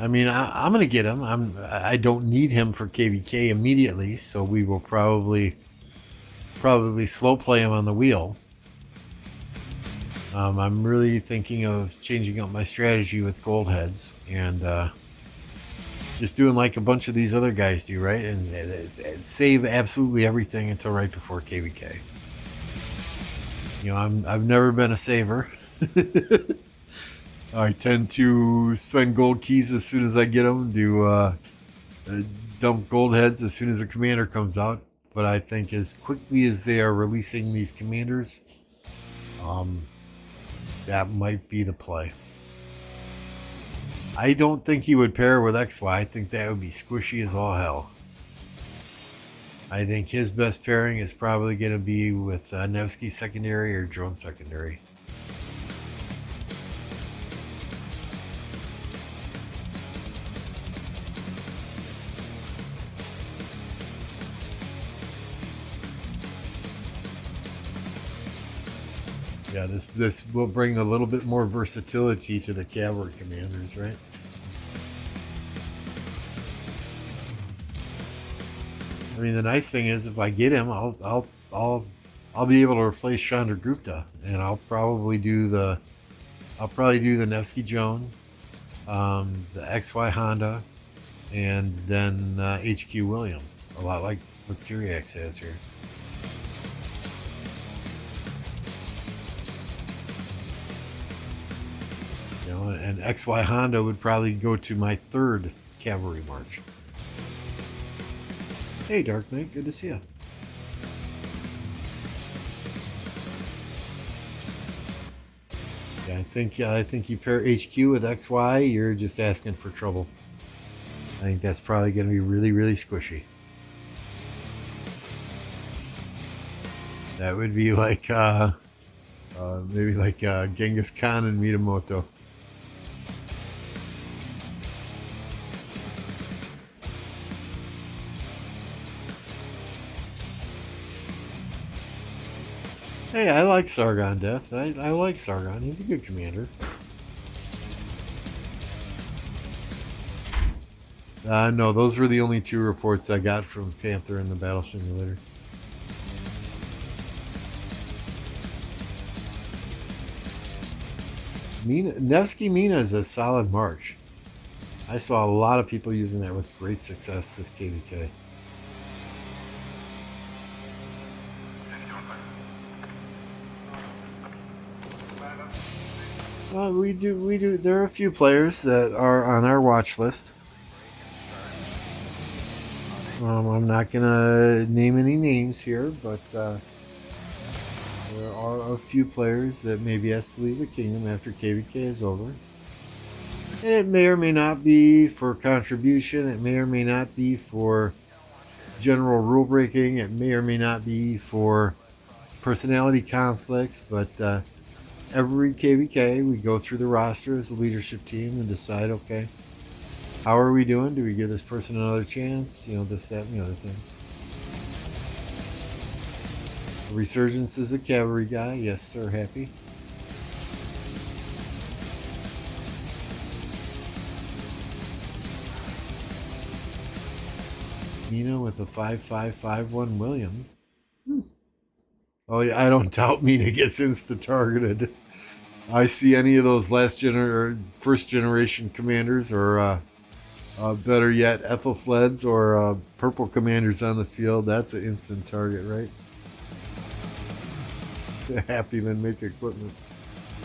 I mean, I'm going to get him. I don't need him for KvK immediately, so we will probably slow play him on the wheel. I'm really thinking of changing up my strategy with gold heads and just doing like a bunch of these other guys do, right? And save absolutely everything until right before KvK. You know, I've never been a saver. I tend to spend gold keys as soon as I get them, dump gold heads as soon as the commander comes out. But I think as quickly as they are releasing these commanders, that might be the play. I don't think he would pair with XY. I think that would be squishy as all hell. I think his best pairing is probably going to be with Nevsky secondary or Drone secondary. Yeah, this will bring a little bit more versatility to the cavalry commanders, right? I mean, the nice thing is, if I get him, I'll be able to replace Chandragupta, and I'll probably do the Nevsky Joan, the XY Honda, and then HQ William, a lot like what Syriax has here. You know, and XY Honda would probably go to my third cavalry march. Hey, Dark Knight, good to see you. Yeah, I think you pair HQ with XY, you're just asking for trouble. I think that's probably going to be really, really squishy. That would be like maybe like Genghis Khan and Minamoto. Hey, I like Sargon Death. I like Sargon. He's a good commander. No, those were the only two reports I got from Panther and the Battle Simulator. Nevsky Mina is a solid march. I saw a lot of people using that with great success this KvK. We do. There are a few players that are on our watch list. I'm not gonna name any names here, but there are a few players that maybe has to leave the kingdom after KvK is over. And it may or may not be for contribution. It may or may not be for general rule breaking. It may or may not be for personality conflicts, but every KvK, we go through the roster as a leadership team and decide, okay, how are we doing? Do we give this person another chance? You know, this, that, and the other thing. Resurgence is a cavalry guy. Yes, sir, happy. Mina with a 5551 William. Oh, yeah, I don't doubt Mina gets insta-targeted. I see any of those first generation commanders, or better yet, Ethelfleds or purple commanders on the field. That's an instant target, right? Happy then make equipment.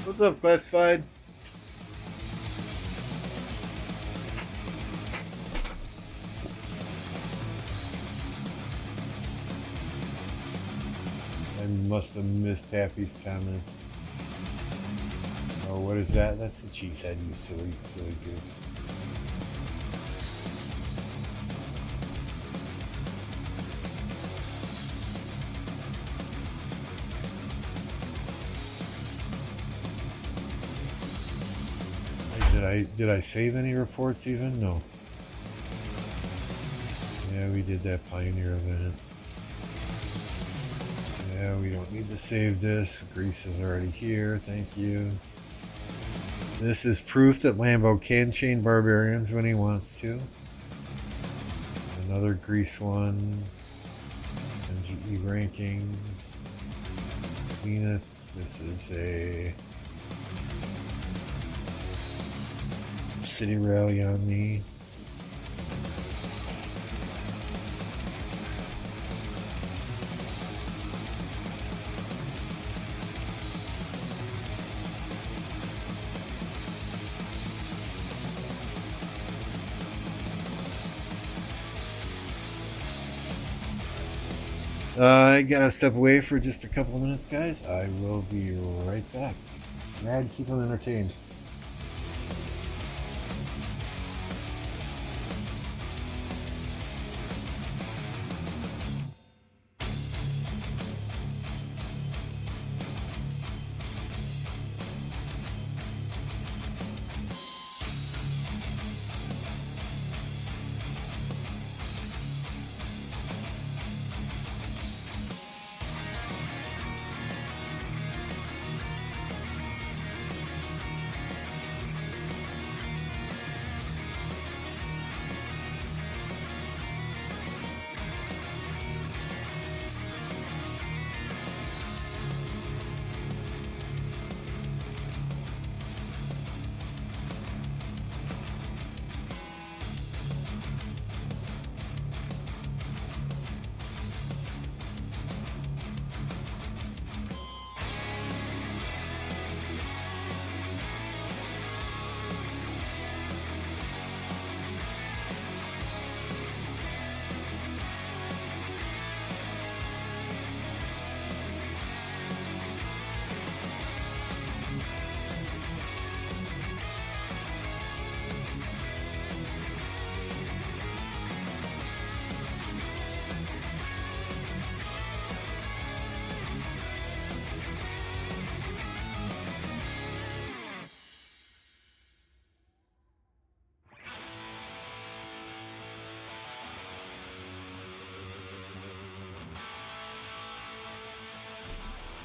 What's up, Classified? I must have missed Happy's comment. Oh, what is that? That's the cheesehead, you silly goose. Did I save any reports even? No. Yeah, we did that Pioneer event. Yeah, we don't need to save this. Greece is already here. Thank you. This is proof that Lambo can chain barbarians when he wants to. Another Greece one. MGE rankings. Zenith. This is a city rally on me. I gotta step away for just a couple of minutes, guys. I will be right back. Mad, keep them entertained.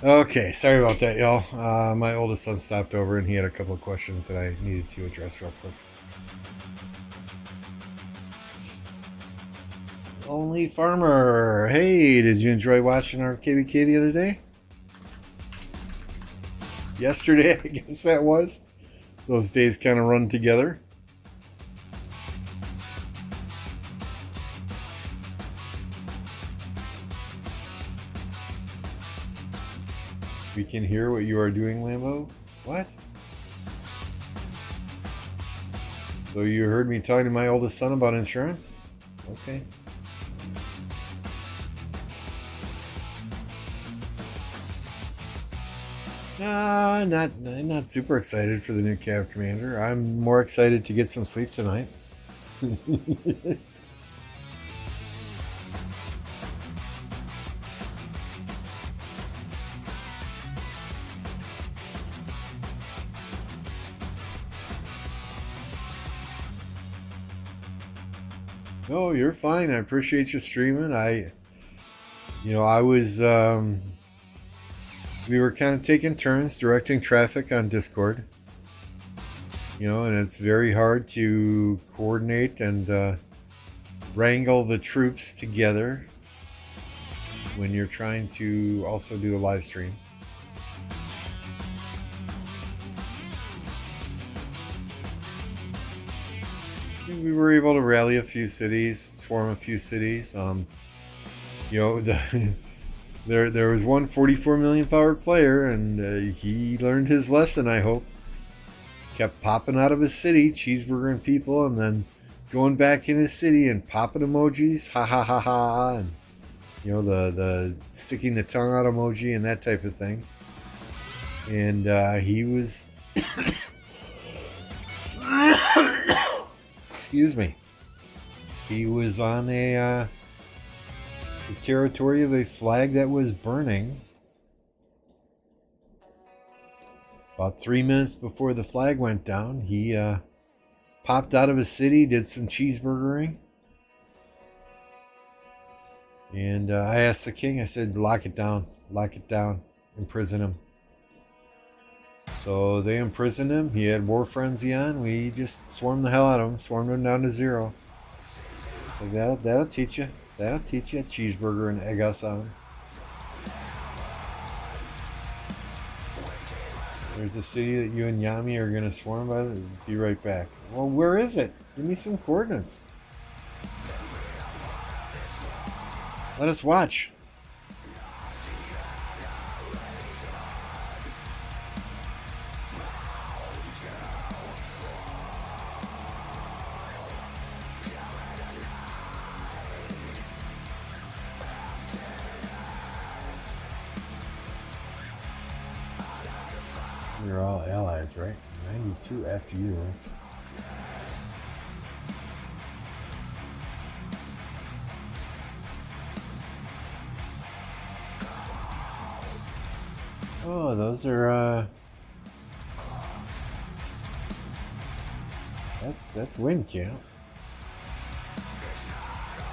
Okay, sorry about that, y'all. My oldest son stopped over and he had a couple of questions that I needed to address real quick. Only Farmer. Hey, did you enjoy watching our KvK the other day? Yesterday, I guess that was. Those days kind of run together. We can hear what you are doing, Lambo. What? So you heard me talking to my oldest son about insurance? Okay. Not super excited for the new Cav Commander. I'm more excited to get some sleep tonight. No, you're fine. I appreciate you streaming. I was, we were kind of taking turns directing traffic on Discord. And it's very hard to coordinate and wrangle the troops together when you're trying to also do a live stream. We were able to rally a few cities, swarm a few cities. There was one 44 million power player, and he learned his lesson. I hope. Kept popping out of his city, cheeseburgering people, and then going back in his city and popping emojis, ha ha ha ha, and the sticking the tongue out emoji and that type of thing. And he was. Excuse me. He was on the territory of a flag that was burning. About 3 minutes before the flag went down, he popped out of his city, did some cheeseburgering. And I asked the king, I said, lock it down, imprison him. So they imprisoned him. He had war frenzy on. We just swarmed the hell out of him. Swarmed him down to 0. So that'll teach you. That'll teach you a cheeseburger and egg us on him. There's a city that you and Yami are going to swarm by. Be right back. Well, where is it? Give me some coordinates. Let us watch. You're all allies, right? 92 FU. Oh, those are that's wind camp.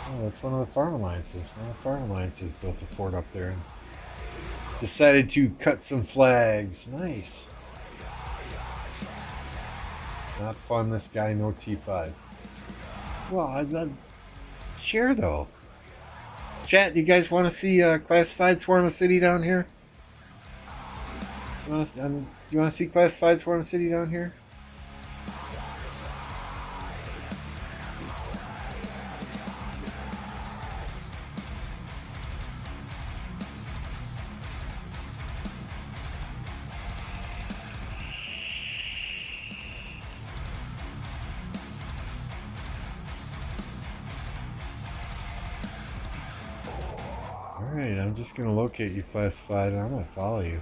Oh, that's one of the farm alliances. One of the farm alliances built a fort up there and decided to cut some flags. Nice. Not fun, this guy, no T5. Well, I'd share though. Chat, do you guys want to see classified swarm a city down here? You want to see classified swarm a city down here? Alright, I'm just going to locate you classified and I'm going to follow you.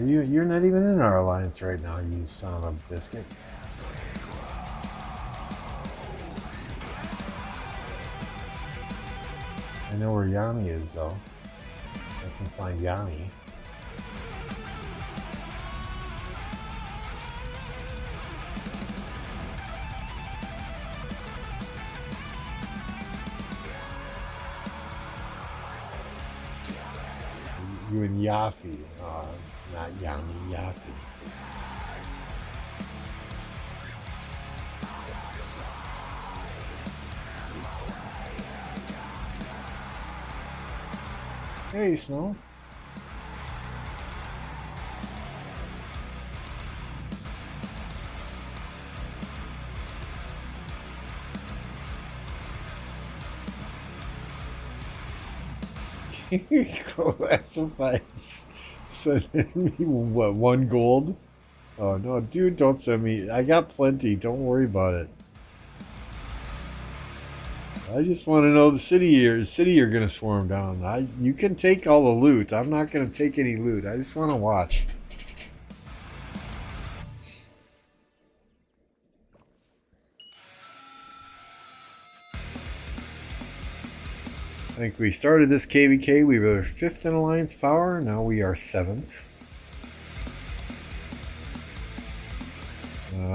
You're not even in our alliance right now, you son of a biscuit. I know where Yami is though. I can find Yami. doing Yaffy. Not Yami, Yaffy. Hey, Snow. Classifieds. Send me what, 1 gold? Oh no, dude, don't send me. I got plenty. Don't worry about it. I just want to know the city you're gonna swarm down. You can take all the loot. I'm not gonna take any loot. I just want to watch. I think we started this KvK. We were 5th in Alliance Power. Now we are 7th.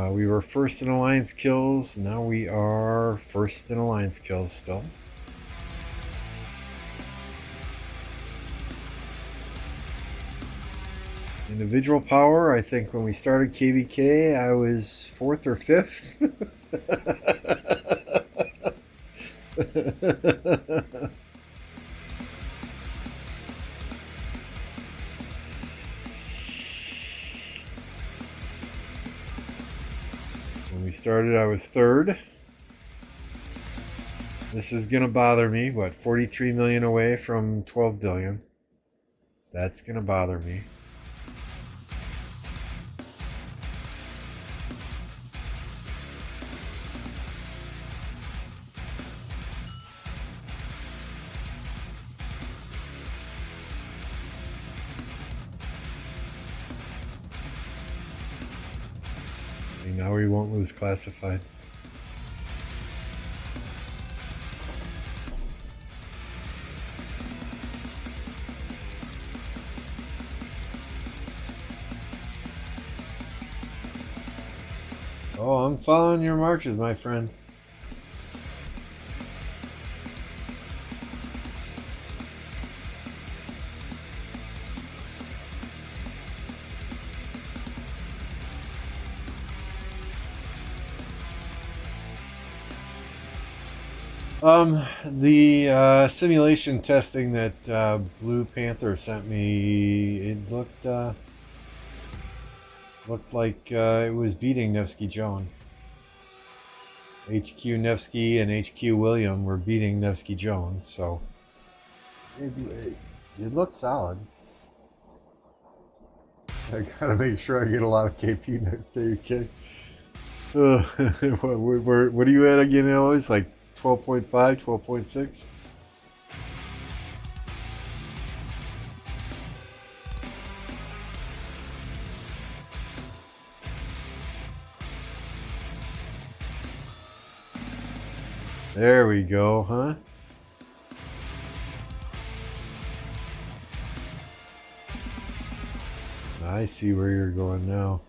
We were 1st in Alliance Kills. Now we are 1st in Alliance Kills still. Individual power, I think when we started KvK, I was 4th or 5th. When we started, I was 3rd. This is gonna bother me. What, 43 million away from 12 billion? That's gonna bother me. Now we won't lose classified. Oh, I'm following your marches, my friend. The simulation testing that Blue Panther sent me, it looked like it was beating Nevsky Joan. HQ Nevsky and HQ William were beating Nevsky Joan, so it looked solid. I gotta make sure I get a lot of KP next KvK. What are you at again, Eloise? Like 12.5, 12.6? There we go, huh? I see where you're going now.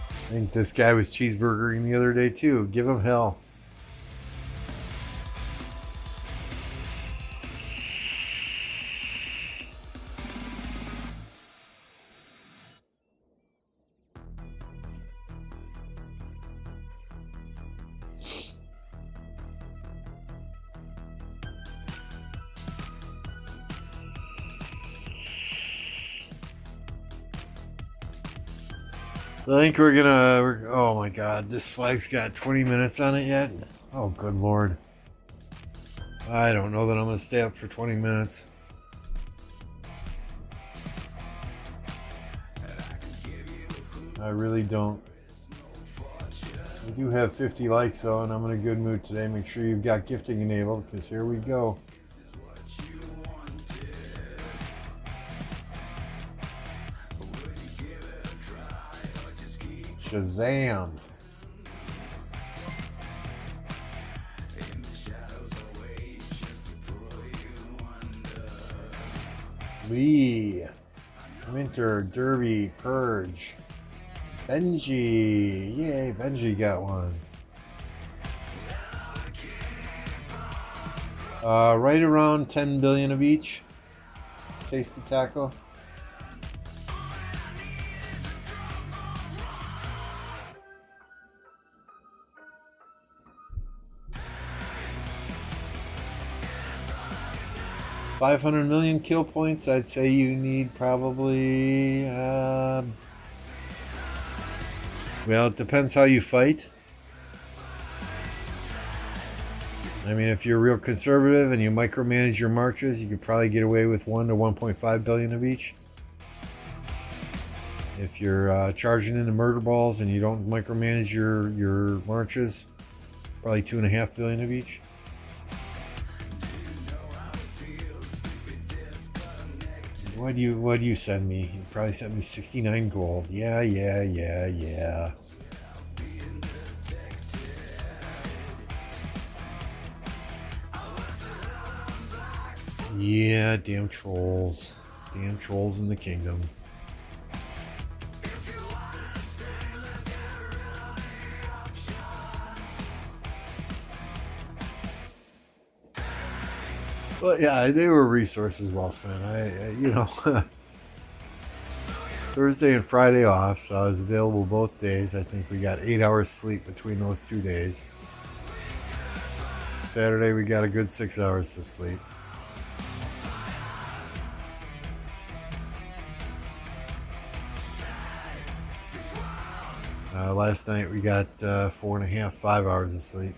I think this guy was cheeseburgering the other day too. Give him hell. I think oh my god, this flag's got 20 minutes on it yet? Oh, good lord. I don't know that I'm going to stay up for 20 minutes. I really don't. We do have 50 likes though, and I'm in a good mood today. Make sure you've got gifting enabled, because here we go. Shazam! Lee, Winter, Derby, Purge, Benji. Yay, Benji got one. Right around 10 billion of each. Tasty taco. $500 million kill points. I'd say you need probably. Well, it depends how you fight. I mean, if you're real conservative and you micromanage your marches, you could probably get away with 1 to 1.5 billion of each. If you're charging into murder balls and you don't micromanage your marches, probably 2.5 billion of each. What do you send me? You probably sent me 69 gold. Yeah. Yeah, damn trolls. Damn trolls in the kingdom. But yeah, they were resources well spent. Thursday and Friday off, so I was available both days. I think we got 8 hours sleep between those 2 days. Saturday we got a good 6 hours to sleep. Last night we got 4.5, 5 hours of sleep.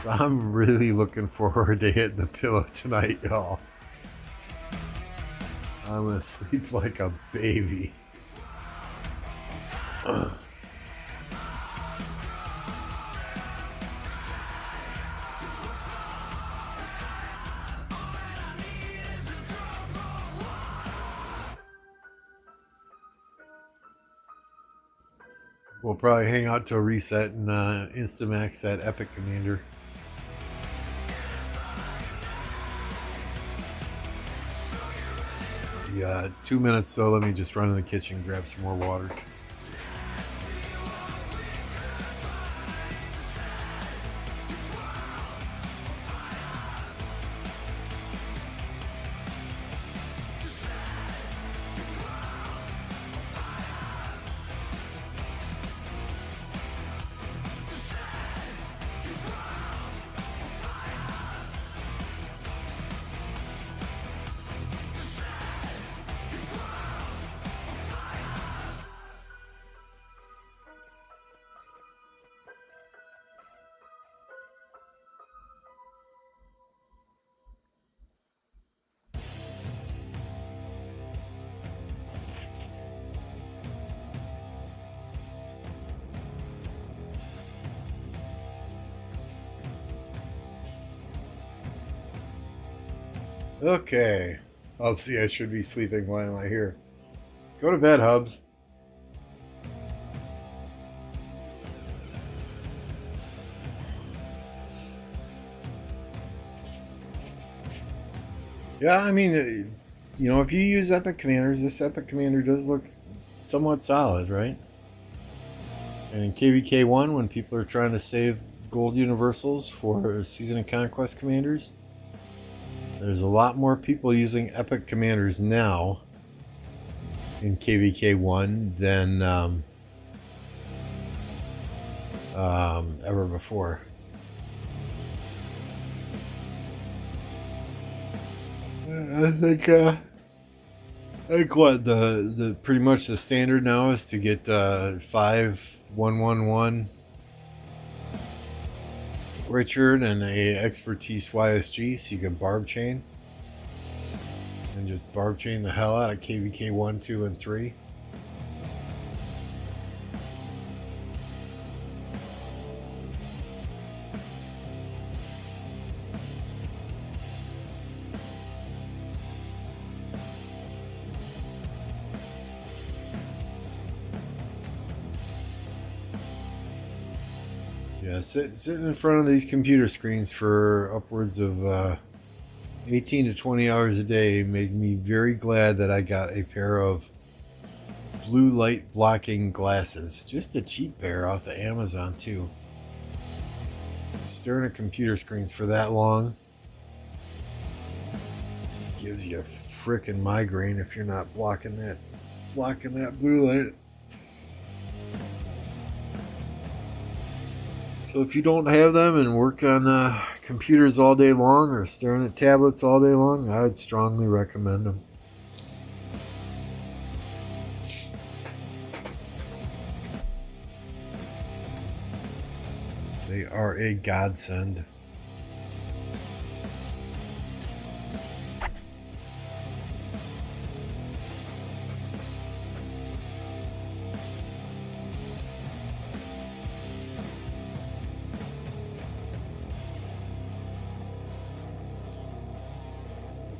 So I'm really looking forward to hitting the pillow tonight, y'all. I'm gonna sleep like a baby. We'll probably hang out till reset and Instamax that Epic Commander. Yeah, 2 minutes though. Let me just run in the kitchen and grab some more water. Okay. Hubsy, I should be sleeping. Why am I here? Go to bed, Hubs. Yeah, I mean, if you use Epic Commanders, this Epic Commander does look somewhat solid, right? And in KvK 1, when people are trying to save gold universals for Season of Conquest commanders, there's a lot more people using Epic Commanders now in KvK 1 than ever before. I think what the pretty much the standard now is to get 5-1-1-1 Richard and a expertise YSG, so you can barb chain and just barb chain the hell out of KvK 1, 2, and 3. Yeah, sitting in front of these computer screens for upwards of 18 to 20 hours a day made me very glad that I got a pair of blue light blocking glasses. Just a cheap pair off of Amazon too. Staring at computer screens for that long gives you a frickin' migraine if you're not blocking that blue light. So if you don't have them and work on computers all day long or staring at tablets all day long, I'd strongly recommend them. They are a godsend.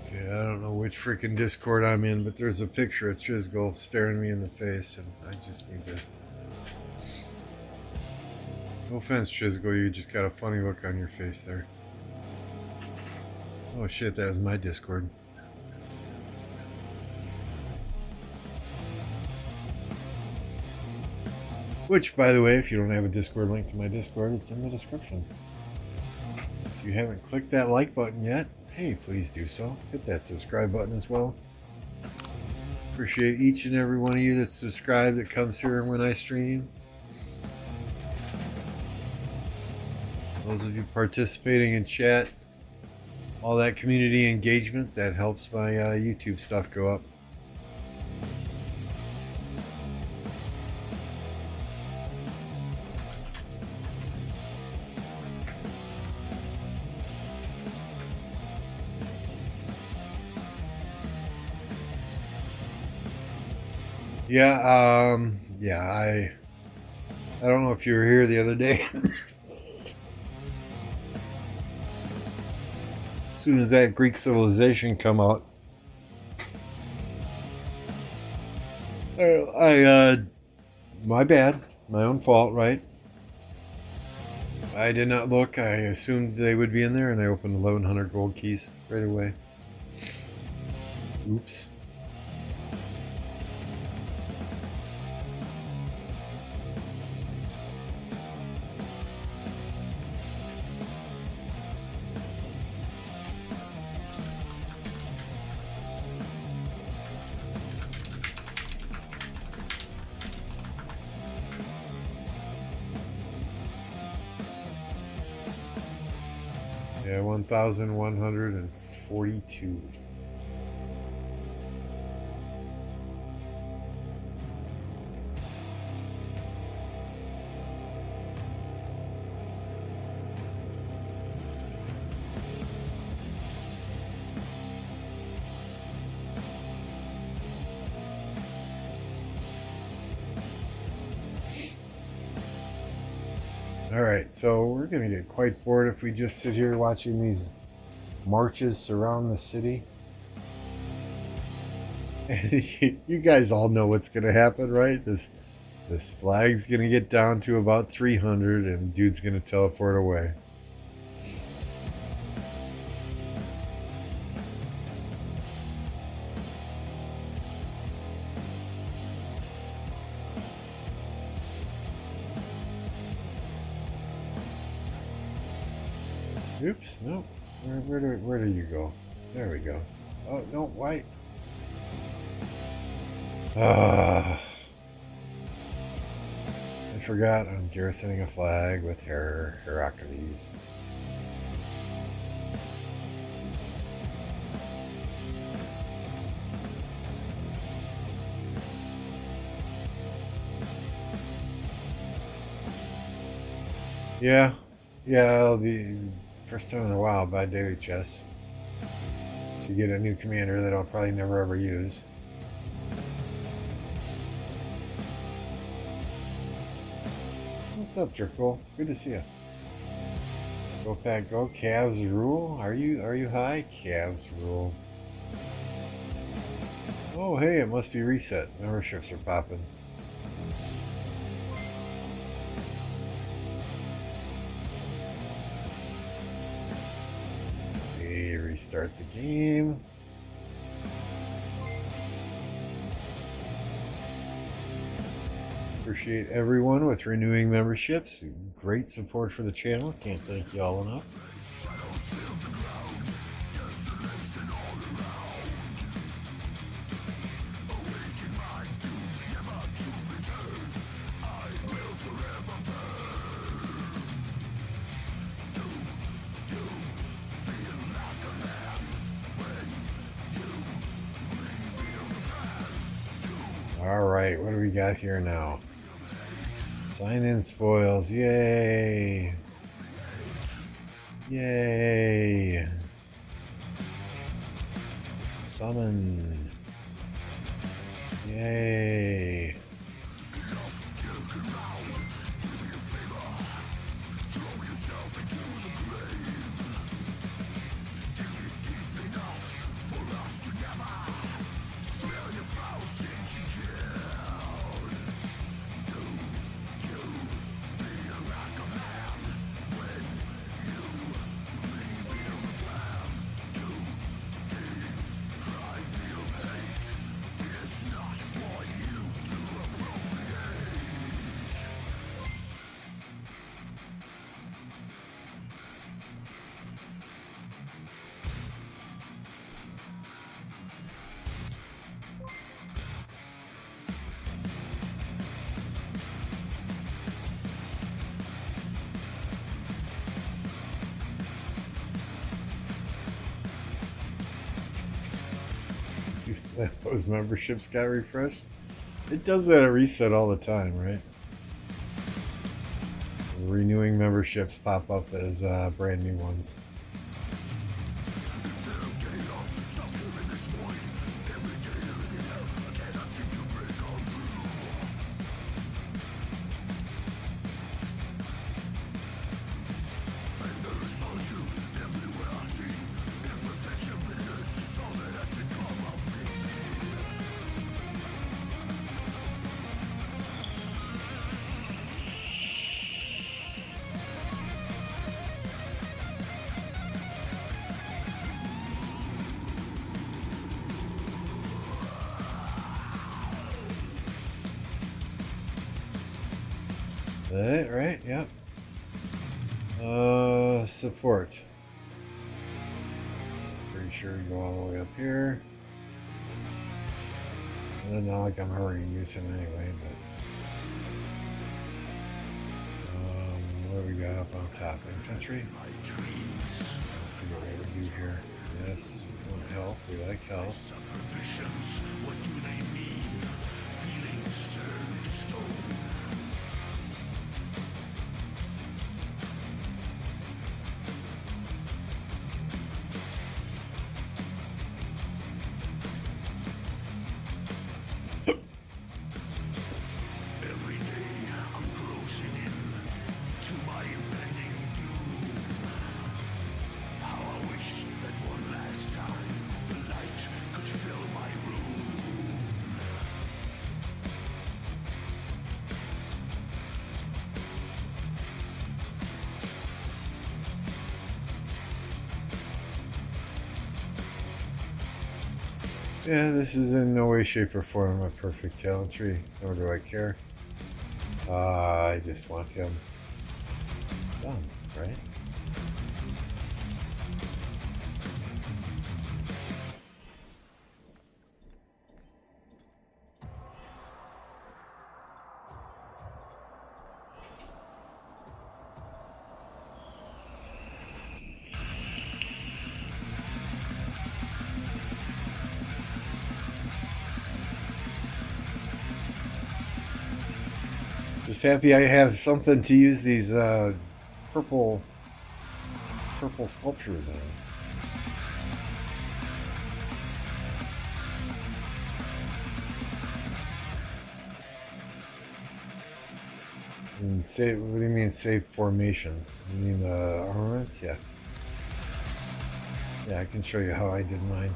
Okay, I don't know which freaking Discord I'm in, but there's a picture of Chisgul staring me in the face, and I just need to... No offense, Chisgul, you just got a funny look on your face there. Oh shit, that was my Discord. Which, by the way, if you don't have a Discord link to my Discord, it's in the description. If you haven't clicked that like button yet, hey, please do so. Hit that subscribe button as well. Appreciate each and every one of you that's subscribed that comes here when I stream. Those of you participating in chat, all that community engagement, that helps my YouTube stuff go up. Yeah, I don't know if you were here the other day. As soon as that Greek civilization come out, my bad, my own fault, right? I did not look. I assumed they would be in there, and I opened 1,100 gold keys right away. Oops. Yeah, 1,142. Alright, so we're going to get quite bored if we just sit here watching these marches surround the city. And you guys all know what's going to happen, right? This flag's going to get down to about 300 and dude's going to teleport away. Oops, no. Where do you go? There we go. Oh, no, why? I forgot I'm garrisoning a flag with Heracles. Yeah, it'll be first time in a while by daily chess to get a new commander that I'll probably never ever use. What's up, Jerkle? Good to see you. Go Pack Go. Cavs rule. Are you high? Cavs rule. Oh hey, it must be reset. Memberships are popping. Restart the game. Appreciate everyone with renewing memberships. Great support for the channel. Can't thank you all enough. All right, what do we got here now? Sign in spoils. Yay! Yay! Summon. Yay! Those memberships got refreshed. It does that at reset all the time, right? Renewing memberships pop up as brand new ones. That it, right? Yep. Support. Pretty sure we go all the way up here. And not like I'm already using him anyway, but what do we got up on top? Infantry? I forget what we do here. Yes, we want health. We like health. What do they mean? Feelings turn to stone. Yeah, this is in no way, shape, or form a perfect talent tree, nor do I care. I just want him done, right? Just happy I have something to use these purple sculptures on. And save, what do you mean save formations? You mean the armaments? Yeah. Yeah, I can show you how I did mine.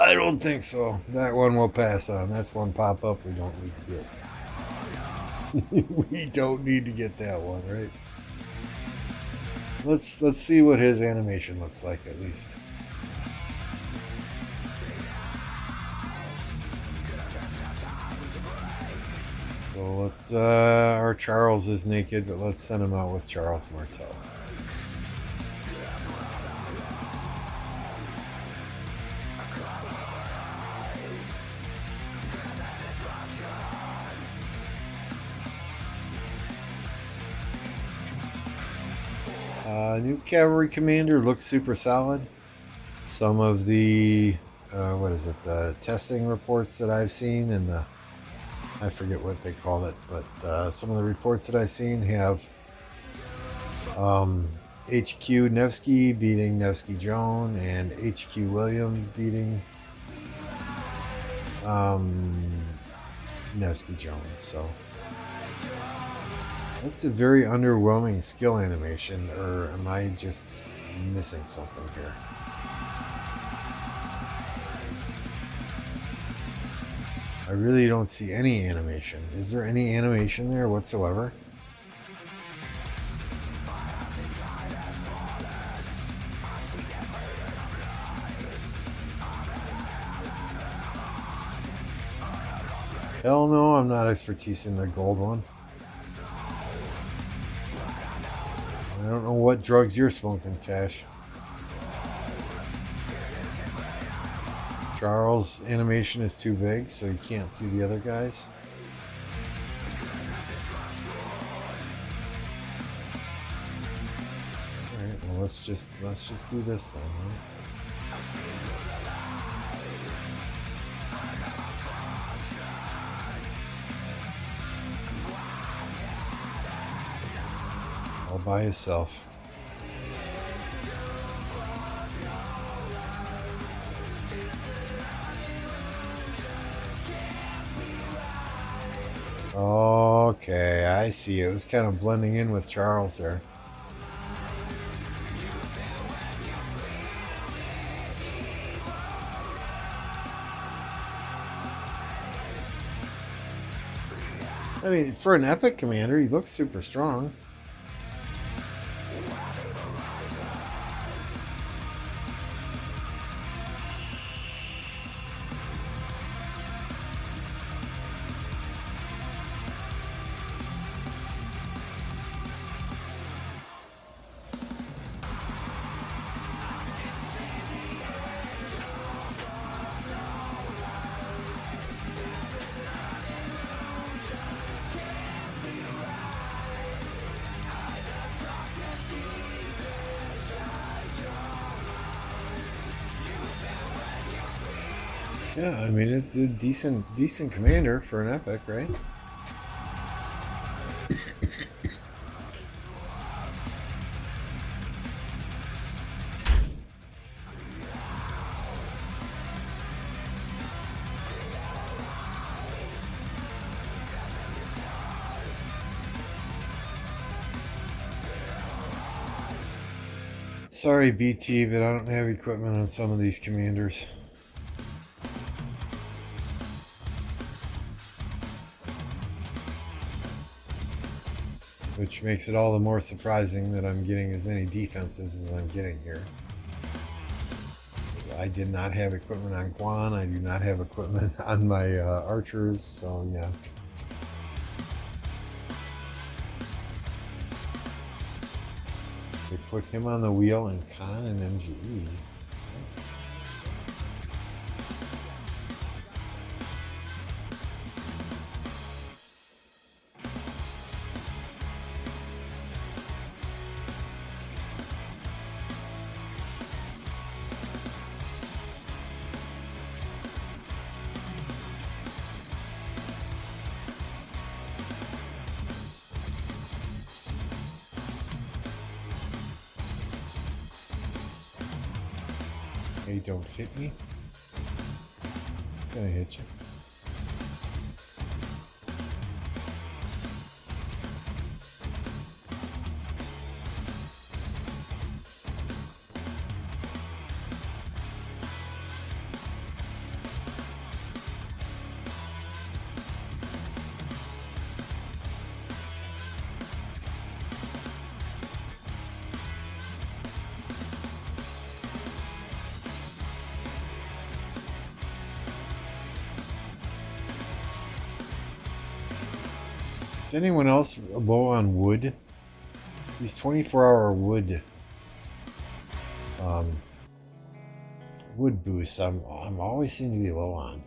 I don't think so. That one we'll pass on. That's one pop up we don't need to get. We don't need to get that one, right? Let's see what his animation looks like at least. So So let's, our Charles is naked, but let's send him out with Charles Martel. New cavalry commander looks super solid. Some of the, the testing reports that I've seen and I forget what they call it, but some of the reports that I've seen have HQ Nevsky beating Nevsky Joan and HQ William beating Nevsky Joan. So that's a very underwhelming skill animation, or am I just missing something here? I really don't see any animation. Is there any animation there whatsoever? Hell no, I'm not expertise in the gold one. I don't know what drugs you're smoking, Cash. Charles' animation is too big, so you can't see the other guys. Alright, well let's just do this then, right? All by himself. Okay, I see. It was kind of blending in with Charles there. I mean, for an epic commander, he looks super strong. Yeah, I mean, it's a decent commander for an epic, right? Sorry, BT, but I don't have equipment on some of these commanders. Which makes it all the more surprising that I'm getting as many defenses as I'm getting here. I did not have equipment on Guan. I do not have equipment on my archers, so yeah. They put him on the wheel in Con and MGE. Hey, don't hit me. I'm gonna hit you. Is anyone else low on wood? These 24-hour wood wood boosts I'm always seem to be low on.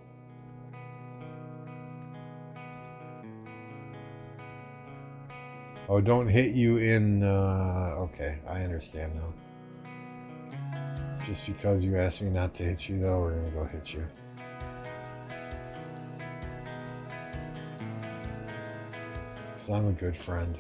Oh, don't hit you in okay, I understand now. Just because you asked me not to hit you though, we're gonna go hit you. Because I'm a good friend.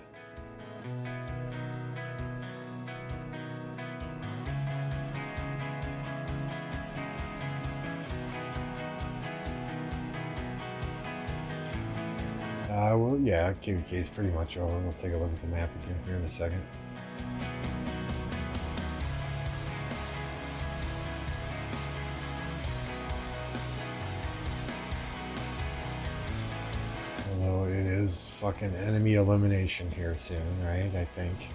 Well, yeah, KvK is pretty much over. We'll take a look at the map again here in a second. Although it is fucking enemy elimination here soon, right? I think.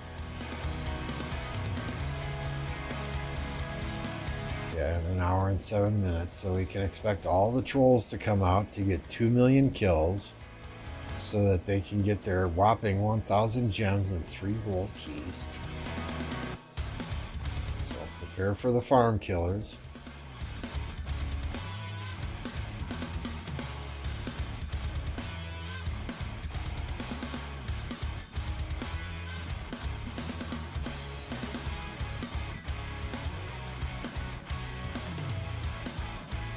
Yeah, in an hour and 7 minutes. So we can expect all the trolls to come out to get 2 million kills, so that they can get their whopping 1,000 gems and 3 gold keys. So prepare for the farm killers.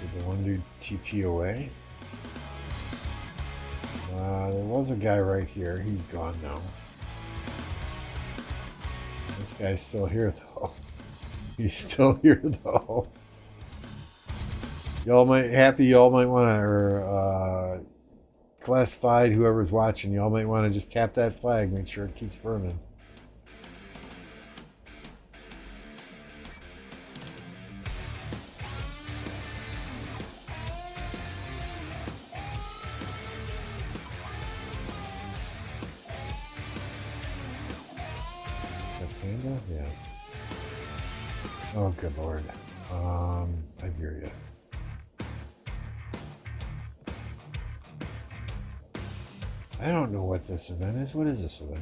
Did the one dude TP away? There was a guy right here. He's gone now. This guy's still here, though. He's still here, though. Y'all might want to, or classified, whoever's watching, y'all might want to just tap that flag. Make sure it keeps burning. Panda? Yeah. Oh, good lord. Iberia. I don't know what this event is. What is this event?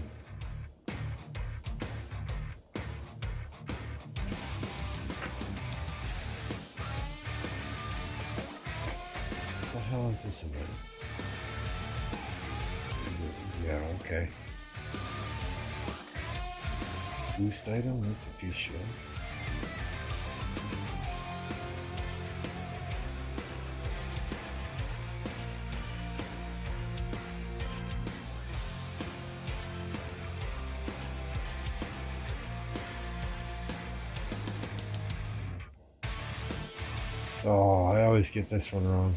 What the hell is this event? Yeah, okay. Boost item, that's a peace shield. Oh, I always get this one wrong.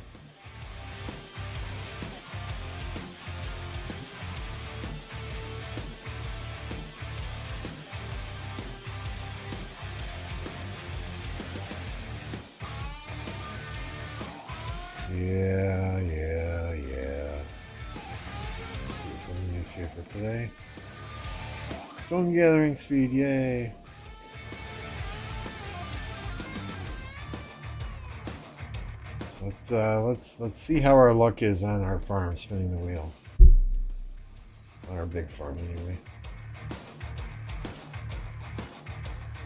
Yeah. Let's see what's in the newspaper today. Stone gathering speed, yay. Let's see how our luck is on our farm spinning the wheel. On our big farm anyway.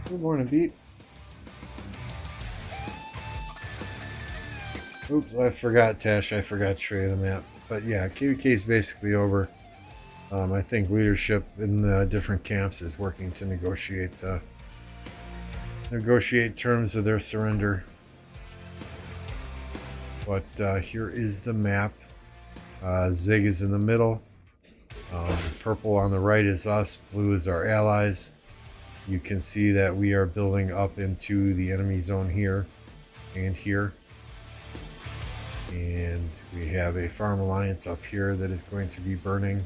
Good morning, Beat. Oops, I forgot Tash. I forgot to show you the map. But yeah, KvK is basically over. I think leadership in the different camps is working to negotiate terms of their surrender. But here is the map. Zig is in the middle. Purple on the right is us. Blue is our allies. You can see that we are building up into the enemy zone here and here. And we have a farm alliance up here that is going to be burning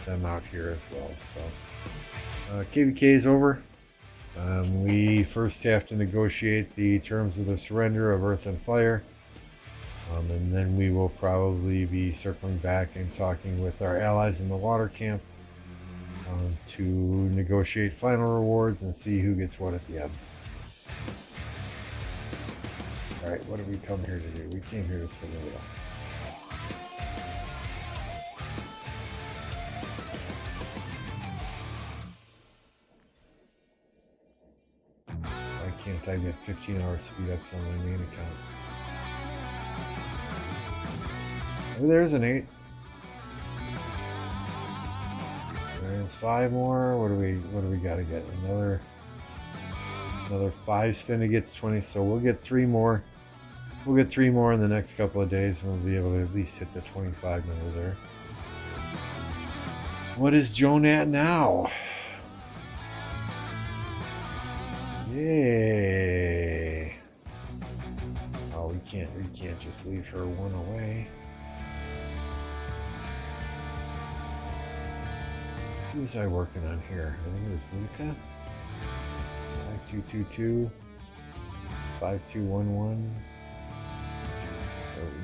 them out here as well. So KvK is over. We first have to negotiate the terms of the surrender of Earth and Fire. And then we will probably be circling back and talking with our allies in the water camp to negotiate final rewards and see who gets what at the end. Alright, what did we come here to do? We came here to spin the wheel. can't I get 15-hour speed ups on my main account? Oh, there's an 8. There's 5 more. What do we gotta get? Another 5 spin to get to 20. So we'll get 3 more. We'll get 3 more in the next couple of days, and we'll be able to at least hit the 25 number there. What is Joan at now? Yay! Oh, we can't just leave her 1 away. Who was I working on here? I think it was Buka. 5222 5211.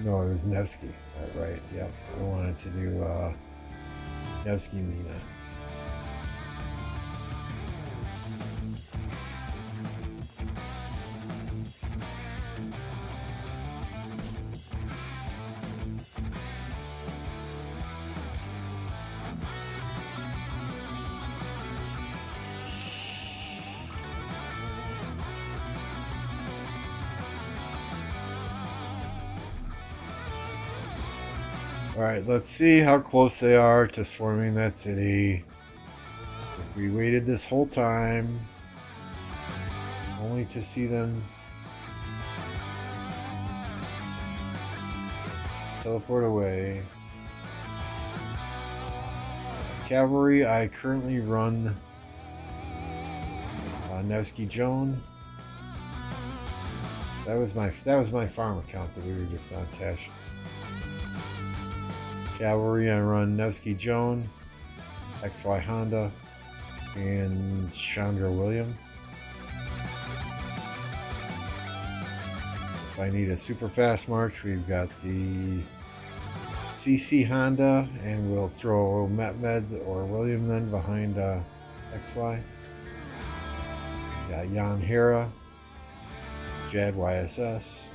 No, it was Nevsky. Right, yep. I wanted to do Nevsky Mina. Alright, let's see how close they are to swarming that city. If we waited this whole time, only to see them teleport away. Cavalry, I currently run Nevsky Joan. That was my farm account that we were just on, Tash. Cavalry, I run Nevsky Joan, XY Honda, and Chandra William. If I need a super fast march, we've got the CC Honda, and we'll throw Mehmed or William then behind XY. Got Jan Hera, Jad YSS,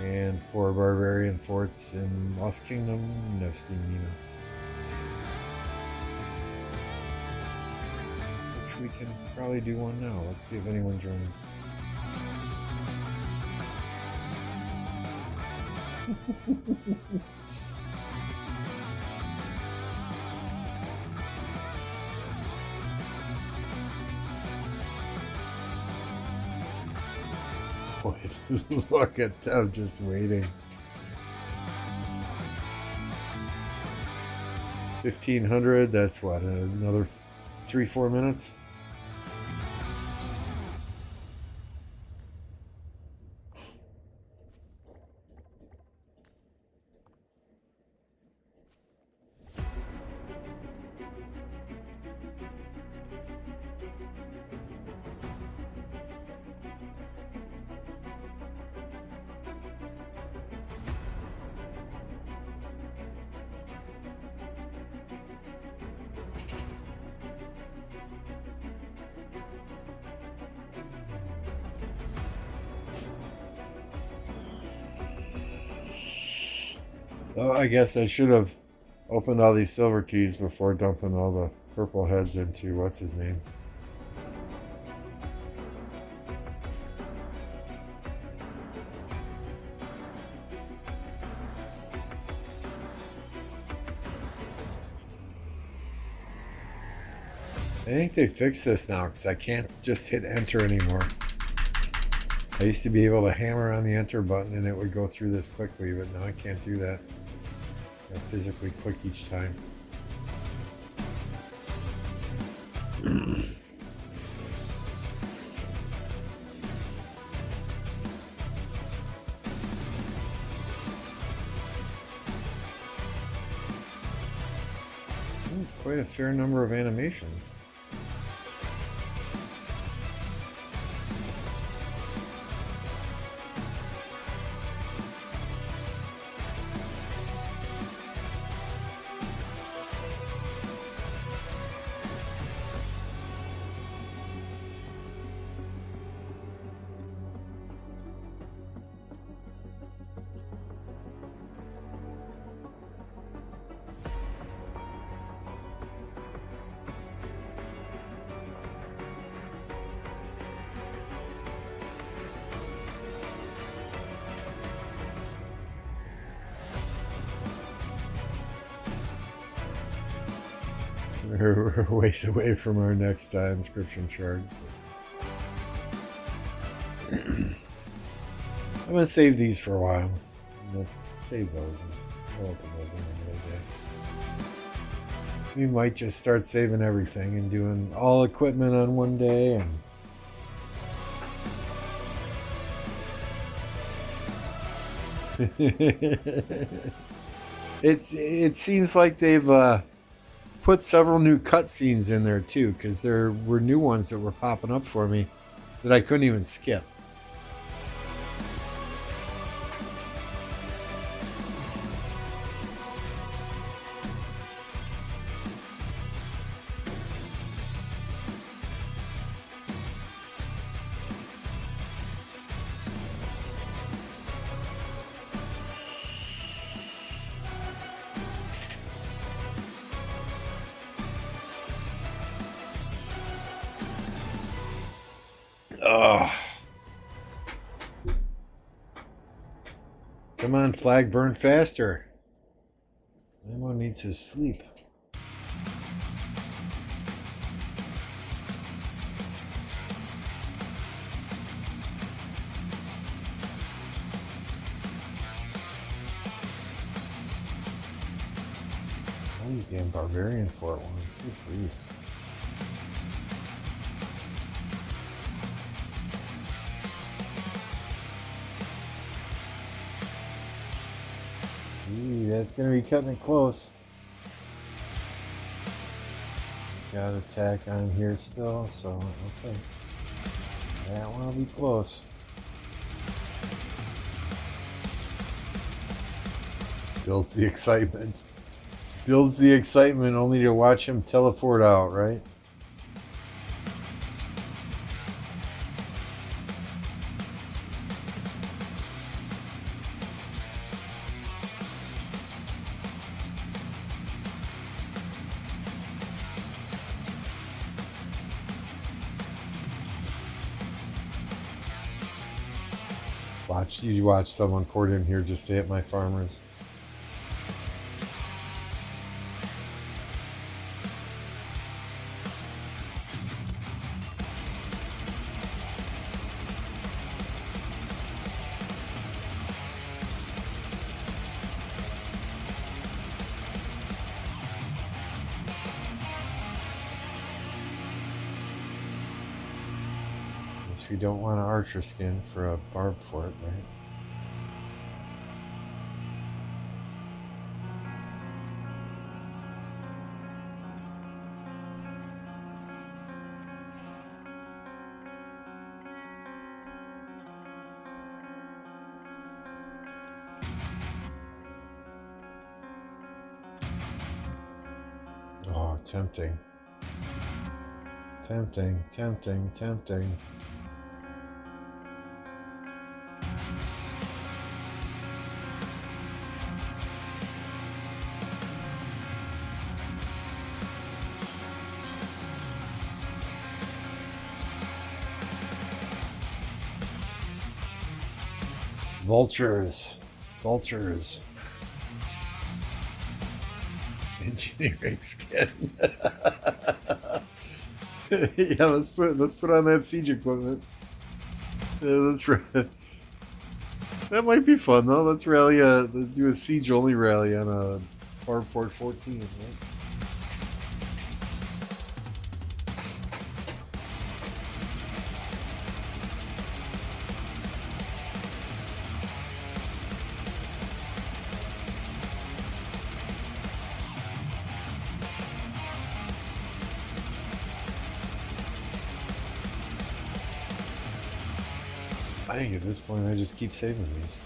and 4 barbarian forts in Lost Kingdom, Nevsky Mina. Which we can probably do one now. Let's see if anyone joins. Boy, look at them just waiting. 1500, that's what, another 3-4 minutes? Oh, I guess I should have opened all these silver keys before dumping all the purple heads into what's his name. I think they fixed this now because I can't just hit enter anymore. I used to be able to hammer on the enter button and it would go through this quickly, but now I can't do that. I physically click each time. Quite a fair number of animations. We're ways away from our next inscription shard. I'm gonna save these for a while. I'm gonna save those and we'll open those in another day. We might just start saving everything and doing all equipment on one day and it seems like they've put several new cutscenes in there too, because there were new ones that were popping up for me that I couldn't even skip. Oh. Come on, flag, burn faster. Everyone needs his sleep. All these damn barbarian fort ones. Good grief. That's going to be cutting it close. Got attack on here still, so okay. That one will be close. Builds the excitement. Builds the excitement only to watch him teleport out, right? You watch someone port in here just to hit my farmers. Guess we don't want an archer skin for a barb fort, right? Oh, tempting. Tempting, tempting, tempting. Vultures. Vultures. Engineering skin. Yeah, let's put on that siege equipment. Yeah, that might be fun though. Let's do a siege only rally on a Barb Fort 14, right? I think at this point I just keep saving these.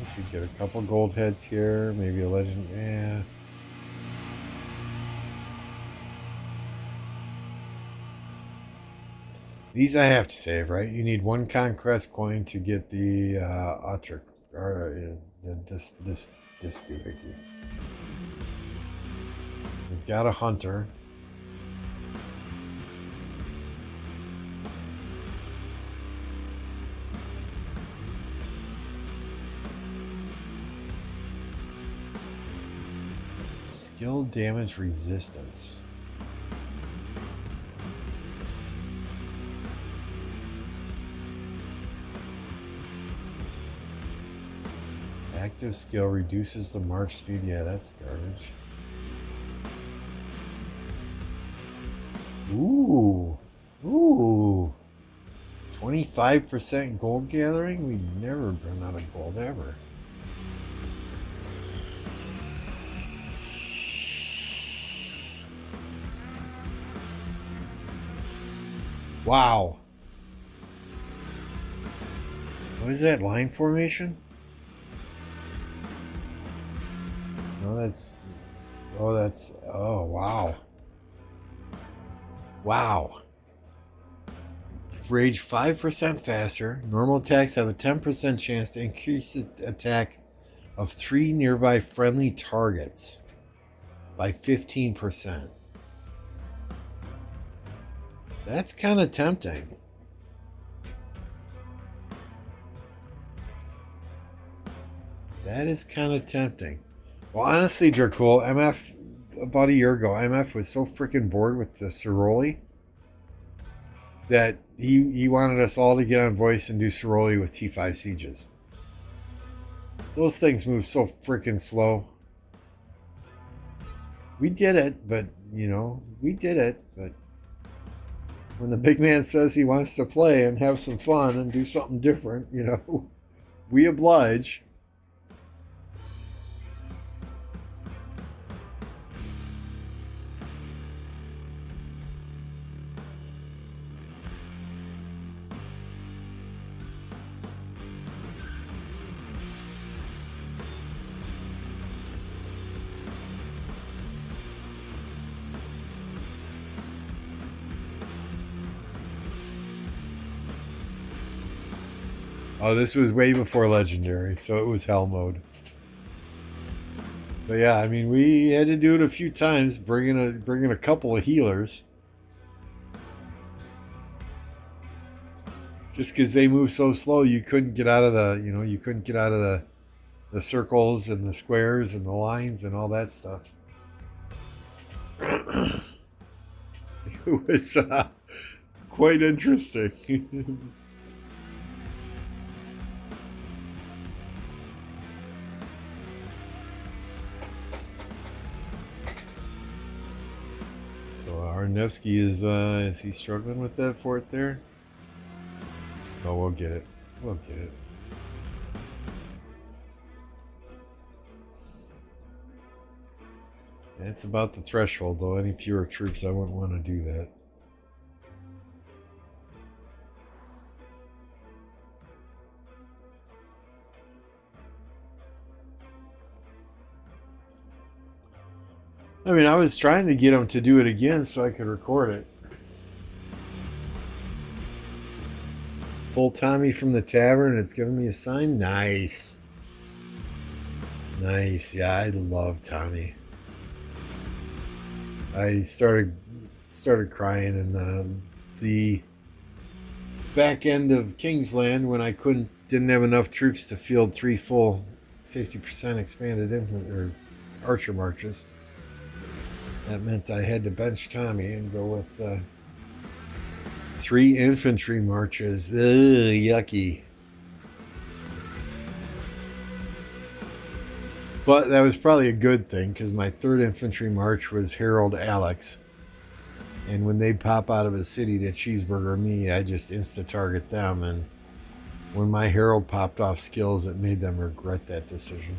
I could get a couple gold heads here, maybe a legend. Yeah. These I have to save, right? You need one conquest coin to get the Utric, or this doohickey. We've got a hunter. Skill damage resistance. Active skill reduces the march speed. Yeah, that's garbage. Ooh. Ooh. 25% gold gathering? We never run out of gold ever. Wow. What is that? Line formation? No, that's... Oh, that's... Oh, wow. Wow. Rage 5% faster. Normal attacks have a 10% chance to increase the attack of 3 nearby friendly targets by 15%. That's kind of tempting. That is kind of tempting. Well, honestly, Dracul, MF, about a year ago, MF was so freaking bored with the Ceroli that he wanted us all to get on voice and do Ceroli with T5 sieges. Those things move so freaking slow. We did it, but, you know, we did it, but when the big man says he wants to play and have some fun and do something different, you know, we oblige. Oh, this was way before Legendary, so it was Hell mode. But yeah, I mean, we had to do it a few times, bringing a couple of healers. Just because they move so slow, you couldn't get out of the circles and the squares and the lines and all that stuff. It was quite interesting. So Arnevsky is he struggling with that fort there? Oh, we'll get it. We'll get it. It's about the threshold, though. Any fewer troops, I wouldn't want to do that. I mean, I was trying to get him to do it again so I could record it. Full Tommy from the tavern. It's giving me a sign. Nice. Nice. Yeah, I love Tommy. I started crying in the back end of Kingsland when I didn't have enough troops to field 3 full 50% expanded infantry or archer marches. That meant I had to bench Tommy and go with 3 infantry marches. Ugh, yucky. But that was probably a good thing because my 3rd infantry march was Harold Alex. And when they pop out of a city to cheeseburger me, I just insta-target them. And when my Harold popped off skills, it made them regret that decision.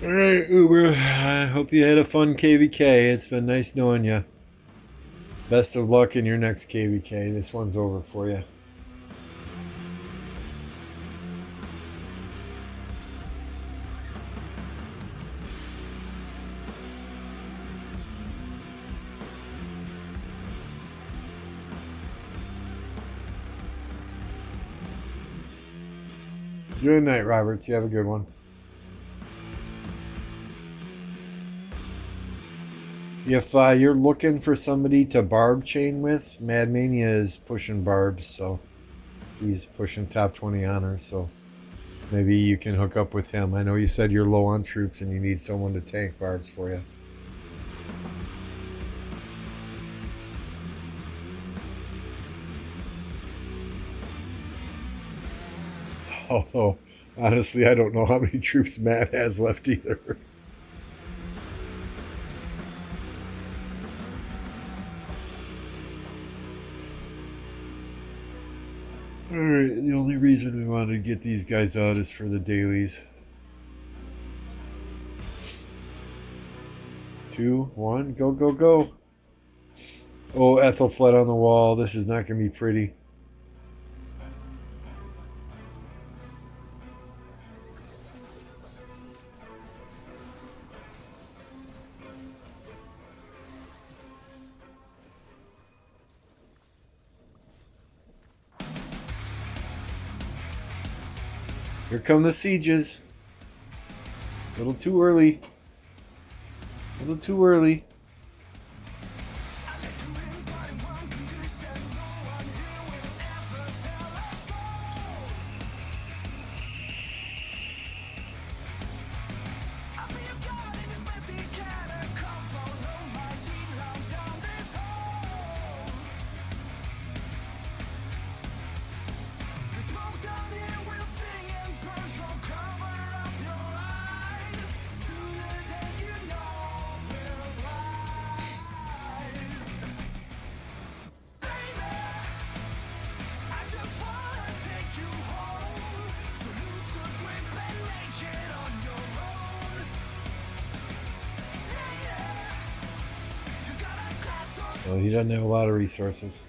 All right, Uber. I hope you had a fun KvK. It's been nice knowing you. Best of luck in your next KvK. This one's over for you. Good night, Roberts. You have a good one. If you're looking for somebody to barb chain with, Mad Mania is pushing barbs, so he's pushing top 20 honors, so maybe you can hook up with him. I know you said you're low on troops and you need someone to tank barbs for you. Although, honestly, I don't know how many troops Matt has left either. Alright, the only reason we wanted to get these guys out is for the dailies. 2, 1, go, go, go. Oh, Ethel fled on the wall. This is not going to be pretty. Here come the sieges. A little too early. A little too early. Well, he doesn't have a lot of resources.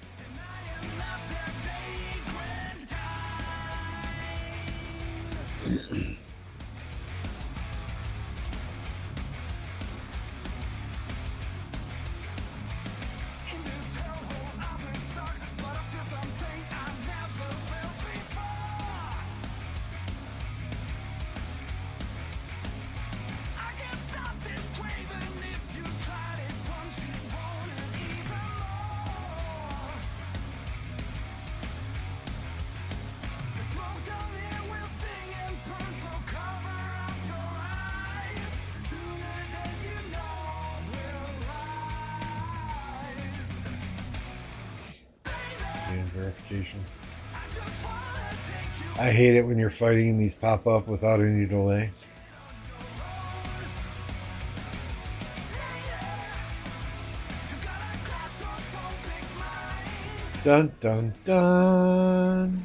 Verifications. I hate it when you're fighting and these pop up without any delay. Dun dun dun.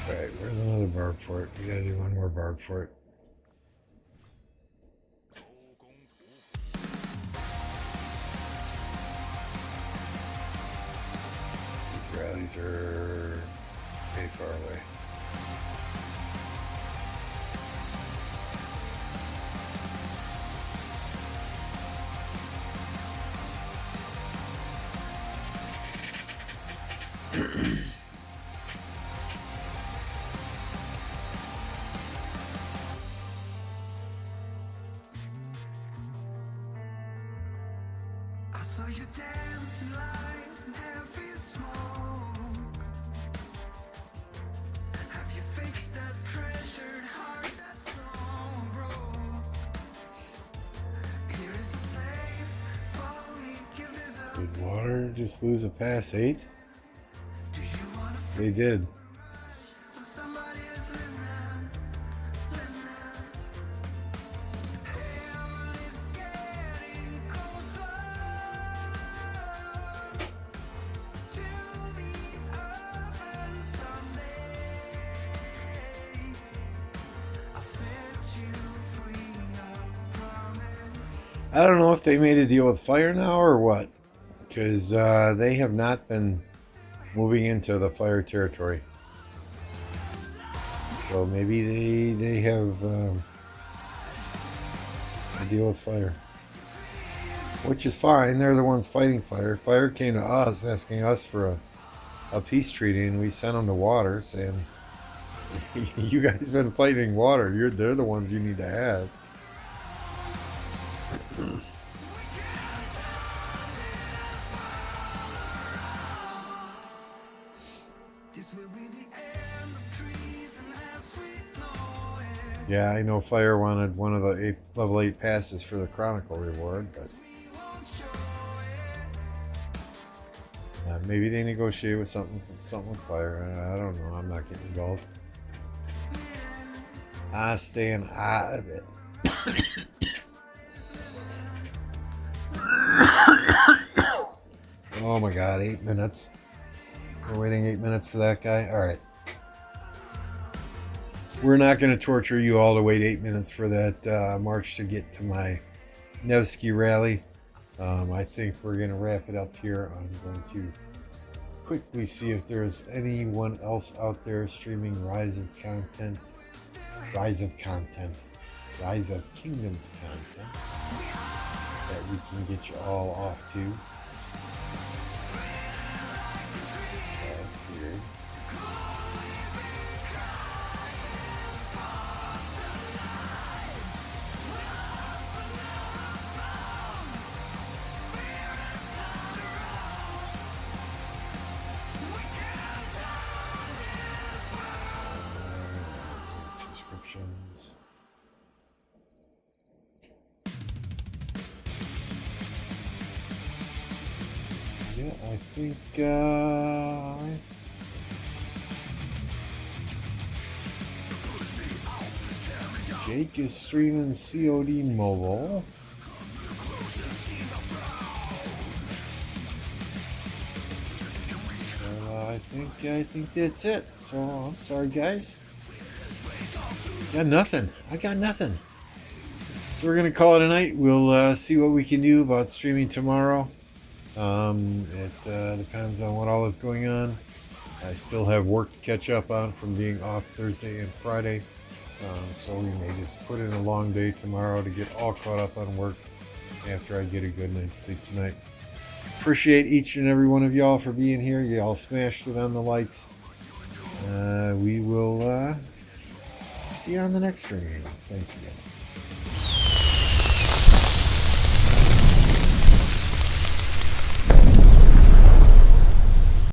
Alright, where's another barb fort? We gotta do one more barb fort. These rallies are way far away. So you dance like heavy Did water just lose a pass 8? They did. I don't know if they made a deal with Fire now or what, because they have not been moving into the Fire territory. So maybe they have a deal with Fire, which is fine. They're the ones fighting Fire. Fire came to us asking us for a peace treaty, and we sent them to Water saying, "You guys been fighting Water. They're the ones you need to ask." Yeah, I know Fire wanted one of the level 8 passes for the Chronicle reward, but maybe they negotiate with something with Fire. I don't know. I'm not getting involved. I'm staying out of it. Oh my God, 8 minutes. We're waiting 8 minutes for that guy. All right. We're not going to torture you all to wait 8 minutes for that march to get to my Nevsky rally. I think we're going to wrap it up here. I'm going to quickly see if there's anyone else out there streaming Rise of Kingdoms content that we can get you all off to. That's weird. Subscriptions. Yeah, I think Jake is streaming COD mobile. I think that's it. So I'm sorry, guys. Got nothing. I got nothing. So we're gonna call it a night. We'll see what we can do about streaming tomorrow. It depends on what all is going on. I still have work to catch up on from being off Thursday and Friday. So we may just put in a long day tomorrow to get all caught up on work after I get a good night's sleep tonight. Appreciate each and every one of y'all for being here. Y'all smashed it on the likes. We will see you on the next stream. Thanks again.